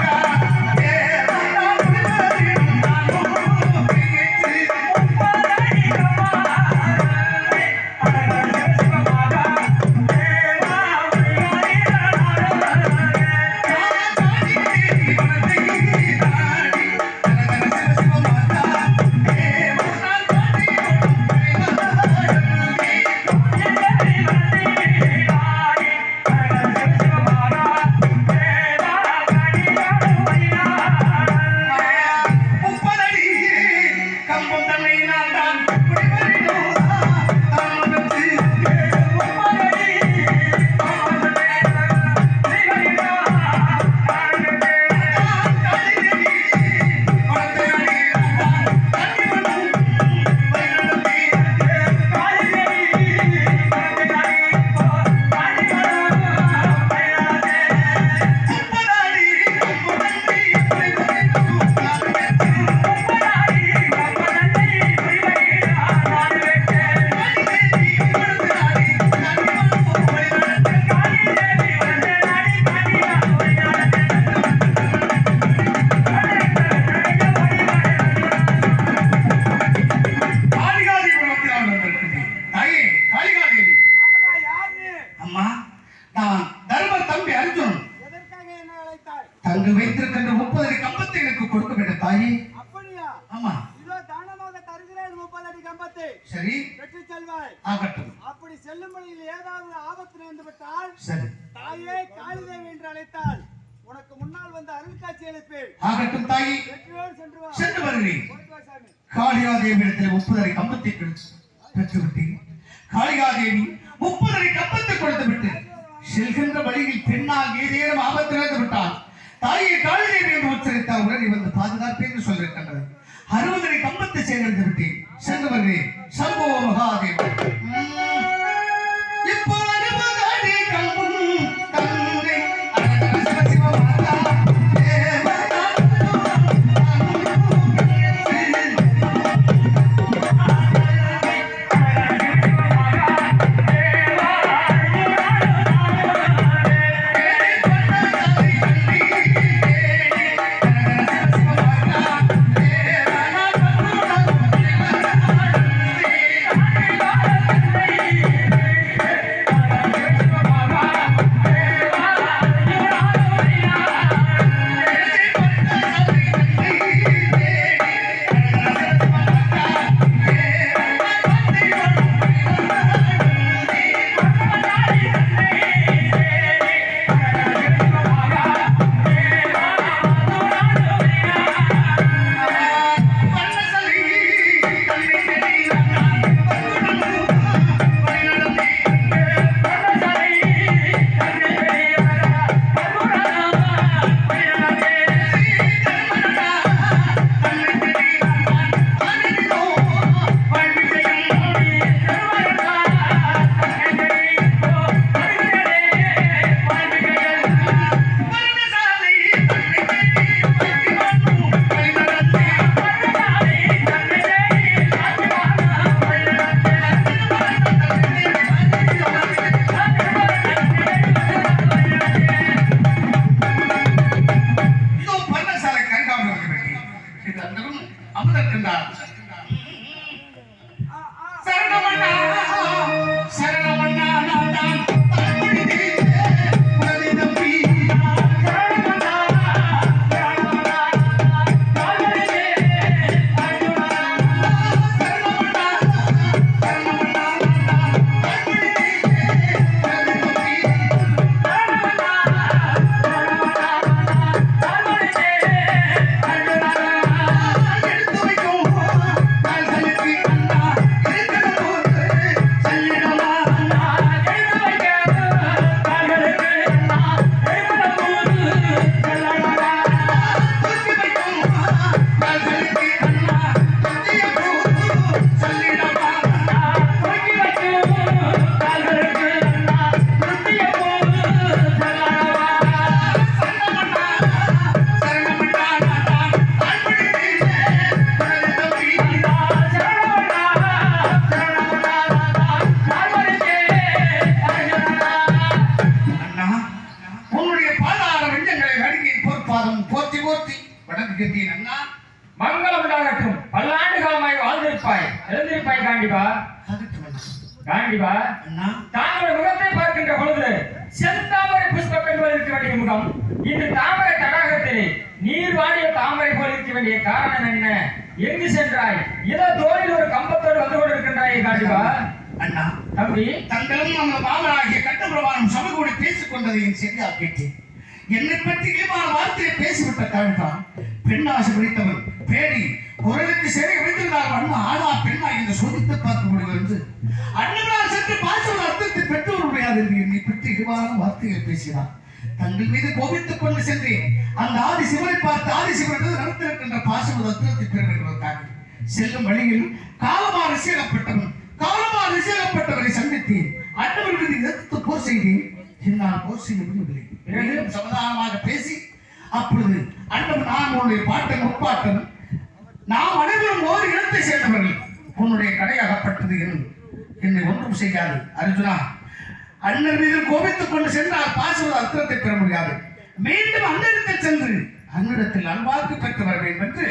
தங்கு வைத்திருக்கின்ற 30 அடி கம்பத்தை எனக்கு கொடுக்க வேண்டும் தாயே. அப்படியா? ஆமா. இதோ தானமாக தருகிறேன் 30 அடி கம்பத்தை. சரி. பெற்று செல்வாய். ஆகட்டும். அப்படி செல்லும் வழியில் ஏதாவது ஆபத்து நேர்ந்து விட்டால் சரி. தாயே காளிதேவி என்று அழைத்தால் உனக்கு முன்னால் வந்து அருள் காட்சி அளிப்பேன். ஆகட்டும் தாயே. வெற்றியோடு சென்று வா. சென்று வருகிறேன். போயிட்டு வா சாமி. காளிகாதேவி இடத்தில் 30 அடி கம்பத்தை பெற்று விட்டேன். காளிகாதேவி 30 அடி கம்பத்தை கொடுத்து விட்டு செல்கின்ற வழியில் பெண்ணால் ஏதேனும் ஆபத்து நேர்ந்து விட்டால் தாயை காளிதேவி என்று உச்சரித்தால் உடனே வந்து பாதுகாப்பு என்று சொல்லியிருக்கின்றது. 60 அடி கம்பத்தை சேகரித்து விட்டேன். சென்று வருகிறேன். சம்போ மகாதேவ. இப்போ 60 அடி கம்பும் தந்தை அழகர சிவசிவமாதா எழுந்திருப்பாய் காண்டிபா. ஆகட்டும் அண்ணா. காண்டிபா, அண்ணா தாங்கள் முகத்தை பார்க்கின்ற பொழுது செந்தாமரை புஷ்பம் என்பது இருக்க வேண்டிய முகம் இன்று தாமரை தடாகத்திலே நீர் வாடிய தாமரை போல் இருக்க வேண்டிய காரணம் என்ன? எங்கு சென்றாய்? இதோ தோளில் ஒரு கம்பத்தோடு வந்து கொண்டிருக்கின்றாயே காண்டிபா. அண்ணா தம்பி, தங்களும் நம்ம மாமனாகிய கட்டபிரமாணம் சபை கூடி பேசிக் கொண்டதையும் சரியா கேட்டேன். என்னை பற்றி இயல்பான வார்த்தையை பேசிவிட்ட காரணத்தான் பெண்ணாசை பிடித்தவன் பேடி குரலுக்கு சரி வைத்திருந்தால் அண்ணா ஆனா பெண்ணா என்று சோதித்து பார்க்க முடியும் என்று அண்ணனால் சென்று பாசம் அர்த்தத்தை பெற்றோர் முடியாது என்று என்னை பற்றி இயல்பான வார்த்தைகளை பேசினார். தங்கள் மீது கோபித்துக் கொண்டு சென்றேன். அந்த ஆதி சிவனை பார்த்து ஆதி சிவன் நடத்திருக்கின்ற பாசம் அர்த்தத்தை பெற வேண்டுவதற்காக செல்லும் வழியில் காலமா ரிசேகப்பட்டவரை சந்தித்தேன். அண்ணவர்களுக்கு எதிர்த்து போர் செய்தேன். என்னால் போர் செய்ய முடியவில்லை. சமாதானமாக பேசி அப்பொழுது அண்ணன் நான் உன்னுடைய பாட்டன் முப்பாட்டன் நாம் அனைவரும் ஓர் இடத்தை சேர்ந்தவர்கள். உன்னுடைய கடை அகப்பட்டது என்னை ஒன்றும் செய்யாது. அர்ஜுனா, அண்ணன் மீது கோபித்துக் கொண்டு சென்றால் பாசுவது அர்த்தத்தை பெற முடியாது. மீண்டும் அண்ணனுக்கு சென்று அன்னிடத்தில் அன்பாக்கு பெற்று வர வேண்டும் என்று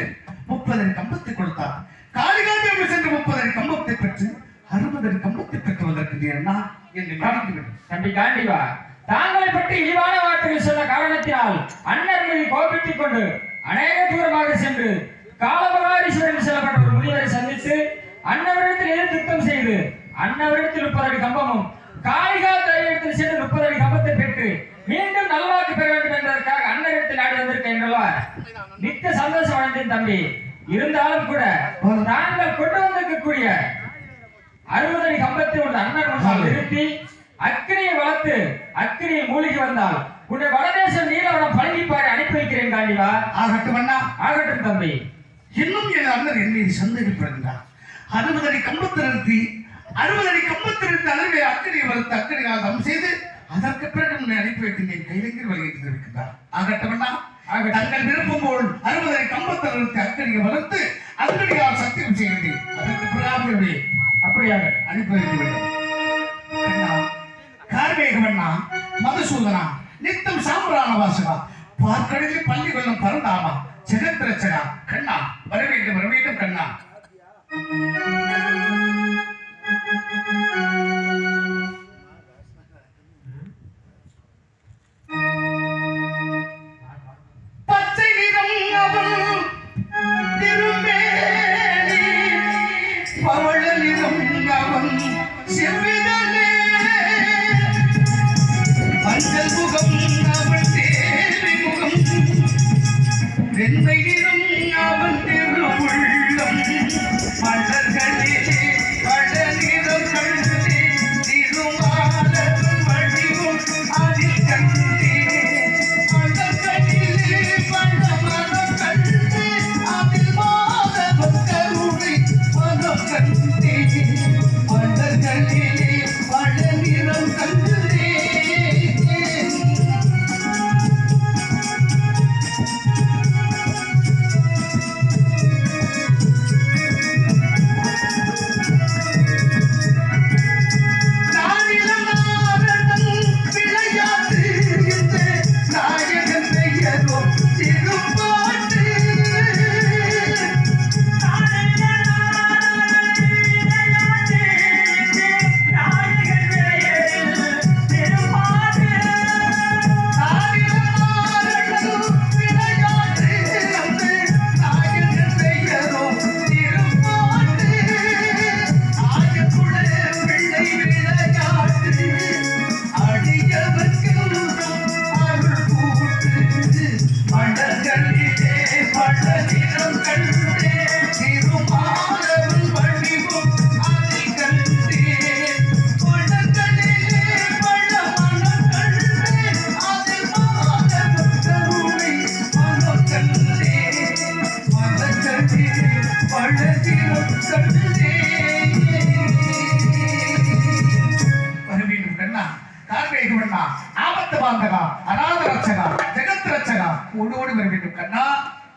30 அடி கம்பத்தை கொடுத்தார். காளிகாந்தேவி சென்று 30 அடி கம்பத்தை பெற்று 60 அடி கம்பத்தை பெற்றுவதற்கு என்ன என்னை மறந்துவிடும். தம்பி காண்டிபா, தாங்களை பற்றி இழிவான வார்த்தைகள் சொன்ன காரணத்தினால் அண்ணன் மீது கோபித்துக் கொண்டு அநேக தூரமாக சென்று காலமகாரீஸ்வரன் செல்லப்பட்ட ஒரு முனிவரை சந்தித்து அன்னவரிடத்தில் எதிர் திட்டம் செய்து அன்னவரிடத்தில் 30 அடி கம்பமும் காளிகா தேவியிடத்தில் சென்று 30 அடி கம்பத்தை பெற்று மீண்டும் நல்வாக்கு பெற வேண்டும் என்பதற்காக அன்னரிடத்தில் நாடி வந்திருக்கேன் என்றவா மிக்க சந்தோஷம் அடைந்தேன் தம்பி. இருந்தாலும் கூட தாங்கள் கொண்டு வந்திருக்கக்கூடிய 60 அடி கம்பத்தை ஒரு அண்ணன் முன்னால் நிறுத்தி அக்கினியை வளர்த்து அக்கினியை மூழ்கி வந்தால் உன்னை வடதேசம் நீலவனம் பழகிப்பாறை அனுப்பி வைக்கிறேன் காண்டிவா. ஆகட்டும் அண்ணா, ஆகட்டும் தம்பி. இன்னும் என் அண்ணன் என்னை சந்தேகப்படுகிறார். 60 அடி கம்பத்தை நிறுத்தி 60 அடி கம்பத்தை நிறுத்தி அளவை அக்கினியை வளர்த்து அக்கினியால் தம் செய்து அதற்கு பிறகு உன்னை அனுப்பி வைக்கின்றேன் கையிலங்கில் வழியிட்டு இருக்கின்றார். ஆகட்டும் அண்ணா, தங்கள் விருப்பம் போல் 60 அடி கம்பத்தை நிறுத்தி அக்கினியை வளர்த்து அக்கினியால் சத்தியம் செய்கின்றேன். அதற்கு பிறகு அப்படியாக அனுப்பி வைக்க வேண்டும். கார்மேகவண்ணா, மதுசூதனா, நித்தம் சாம்பரான வாசகா, பார்க்கடலில் பள்ளி கொள்ளும் பரந்தாமா, ஜெகத்ரட்சகா, கண்ணா வர வேண்டும் கண்ணா. பச்சை நிறம் அவள் திருமேனி, பவள நிறம் அவன் செவ்விதழே, மஞ்சள் முகம் அவள் தேவி முகம், வெண்மை நிறம் அவன் திருவுள்ளம், மலர்களே பழ நிறம் கண்டே, திருமாலன் வடிவும் அதில் கண்டே, மலர்களிலே பழ மனம் கண்டே, அதில் மாதவன் கருணை மனம் கண்டே, மலர்களிலே பழ நிறம் கண்டே.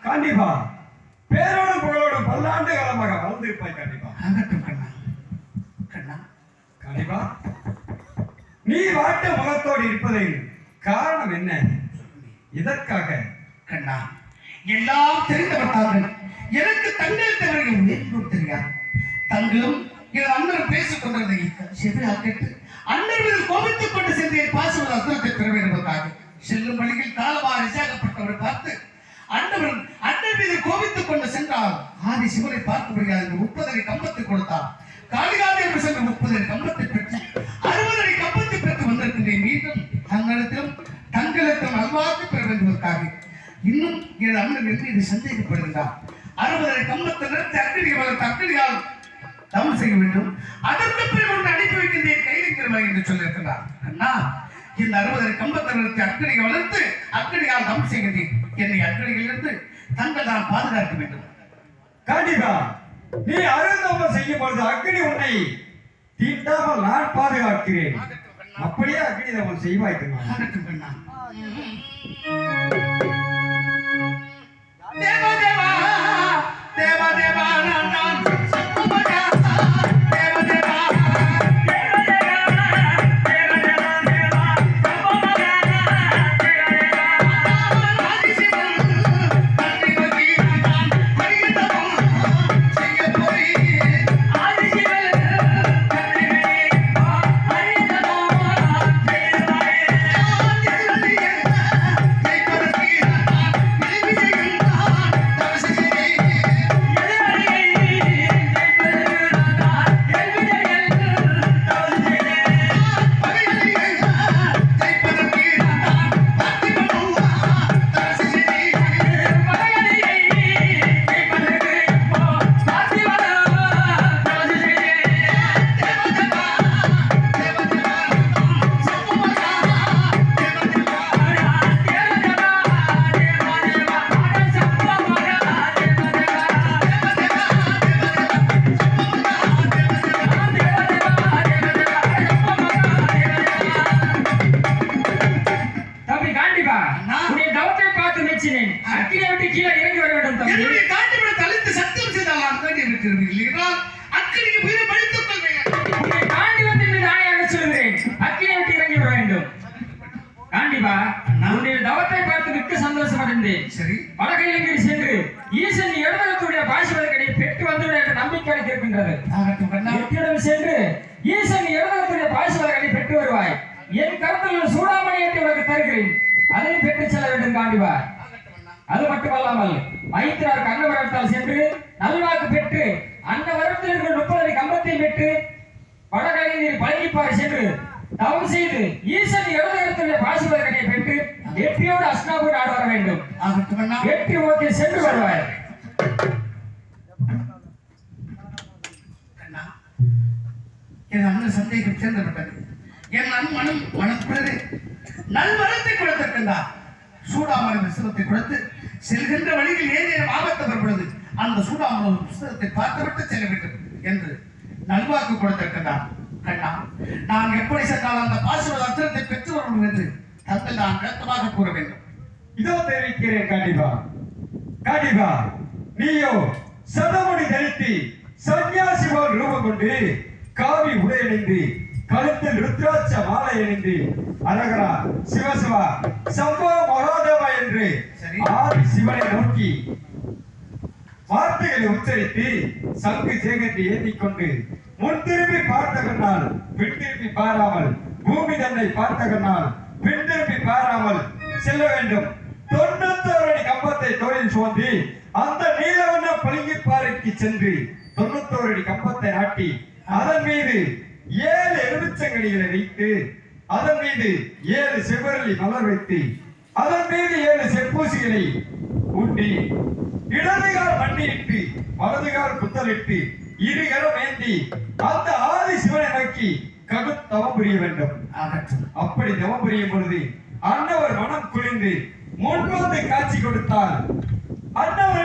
கண்டிப்பா பேரோடு புகழோடு பல்லாண்டு காலமாக வளர்ந்திருப்பாய். கண்டிப்பா கண்டிப்பா நீ வாட்ட முகத்தோடு இருப்பதை காரணம் என்ன? இதற்காக கண்ணா எல்லாம் தெரிந்தவர்கள் எனக்கு தங்கள் தவறையும் ஏற்படும் தெரியாது. தங்களும் என் அண்ணன் பேசிக் கொண்டதை செவியாக கேட்டு அண்ணன் மீது கோபித்துக் கொண்டு சென்றேன். பாசுவது அஸ்திரத்தை பெற வேண்டுவதற்காக செல்லும் வழியில் காலமாக விசாகப்பட்டவரை பார்த்து அண்ணன் மீது கோபித்துக் கொண்டு சென்றால் ஆதி சிவனை பார்க்க முடியாது என்று 30 அடி கம்பத்தை கொடுத்தார். காளிகாதி என்று சென்ற 30 அடி கம்பத்தை பெற்று 60 அடி கம்பத்தை பெற்று வந்திருக்கின்றேன். மீண்டும் தங்களிடத்திலும் தங்களிடத்திலும் அல்வாக்கு பெற வேண்டுவதற்காக இன்னும் என் அண்ணன் என்று இது சந்தேகப்படுகின்றார். 60 அடி கம்பத்தை நிறுத்தி அக்கடியால் தவம் செய்ய வேண்டும். அதற்கு பிறகு ஒன்று அனுப்பி வைக்கின்றேன் கைதிக்கிறவன் என்று சொல்லியிருக்கிறார். அண்ணா, இந்த 60 அடி கம்பத்தை நிறுத்தி அக்கடியை வளர்த்து அக்கடியால் தவம் செய்கின்றேன். என்னை அக்கடியிலிருந்து தங்கள் நான் பாதுகாக்க வேண்டும். கண்டிப்பா நீ அருந்தவம் செய்யும் பொழுது அக்னி உன்னை தீண்டாமல் நான் பாதுகாக்கிறேன். அப்படியே அக்னி தவம் செய்வாய். தேவா தேவா தேவா தேவா நான் சரி வடகையிலங்கி சென்று ஈசன் எழுதக்கூடிய பாசுவதற்கடை பெற்று வந்துவிட என்ற நம்பிக்கை எனக்கு இருக்கின்றது. எட்டிடம் சென்று ஈசன் எழுதக்கூடிய பாசுவதற்கடை பெற்று வருவாய். என் கருத்தில் சூடாமணி என்று உனக்கு தருகிறேன். அதை பெற்று செல்ல வேண்டும் காண்டிவா. அது மட்டுமல்லாமல் மைத்திரார் கண்ணவரத்தால் சென்று நல்வாக்கு பெற்று அந்த வருடத்தில் இருக்கிற 30 அடி கம்பத்தை பெற்று வடகையில் பழகிப்பாறை சென்று தவம் செய்து ஈசன் எழுதக்கூடிய பாசுவதற்கடை பெற்று வெற்றியோடு அஸ்னாபூர் நாடு வர வேண்டும். வெற்றி ஓட்டி சென்று வருவார். என் அண்ணன் சந்தேகம் சேர்ந்துவிட்டது. என் அண்ணன் மனக்குள்ளது நல்வரத்தை கொடுத்திருக்கின்றார். சூடாமணி புஸ்தகத்தை கொடுத்து செல்கின்ற வழியில் ஏதேனும் ஆபத்து வரும்பொழுது அந்த சூடாமணி புஸ்தகத்தை பார்த்துவிட்டு செல்ல வேண்டும் என்று நல்வாக்கு கொடுத்திருக்கின்றார். கண்ணா, நான் எப்படி சென்றால் அந்த பாசுவத அத்திரத்தை பெற்று வரணும் என்று தங்கள் நான் விளக்கமாக கூற வேண்டும். இதோ தெரிவிக்கிறேன். கண்டிப்பா நீயோ சதமுடி தரித்து சன்னியாசி போல் ரூபம் கொண்டு காவி உடையணிந்து கழுத்தில் ருத்ராட்ச மாலை அணிந்து அரகரா சிவசிவா சம்போ மகாதேவா என்று ஆதி சிவனை நோக்கி வார்த்தைகளை உச்சரித்து சங்கு சேகத்தை ஏற்றிக்கொண்டு முன் திரும்பி பார்த்த கண்ணால் பின் திரும்பி பாராமல் பூமி தன்னை பார்த்த கண்ணால் பின் திரும்பி பாராமல் செல்ல வேண்டும். 91 அடி கம்பத்தை தோளில் சுமந்து அந்த நீலவண்ண பளிங்கு பாறைக்கு சென்று 91 அடி கம்பத்தை நாட்டி அதன் மீது 7 எலுமிச்சங்கனிகளை வைத்து அதன் மீது 7 செவ்வரளி மலர் வைத்து அதன் மீது 7 செப்பூசிகளை ஊட்டி இடதுகால் மண்ணிட்டு வலதுகால் குத்தலிட்டு இருகரம் ஏந்தி அந்த ஆதி சிவனை நோக்கி தவம் புரிய வேண்டும். அப்படி தவம் புரியும் பொழுது அன்னவர் மனம் குளிர்ந்து முன்வந்து காட்சி கொடுத்தார். அன்னவர்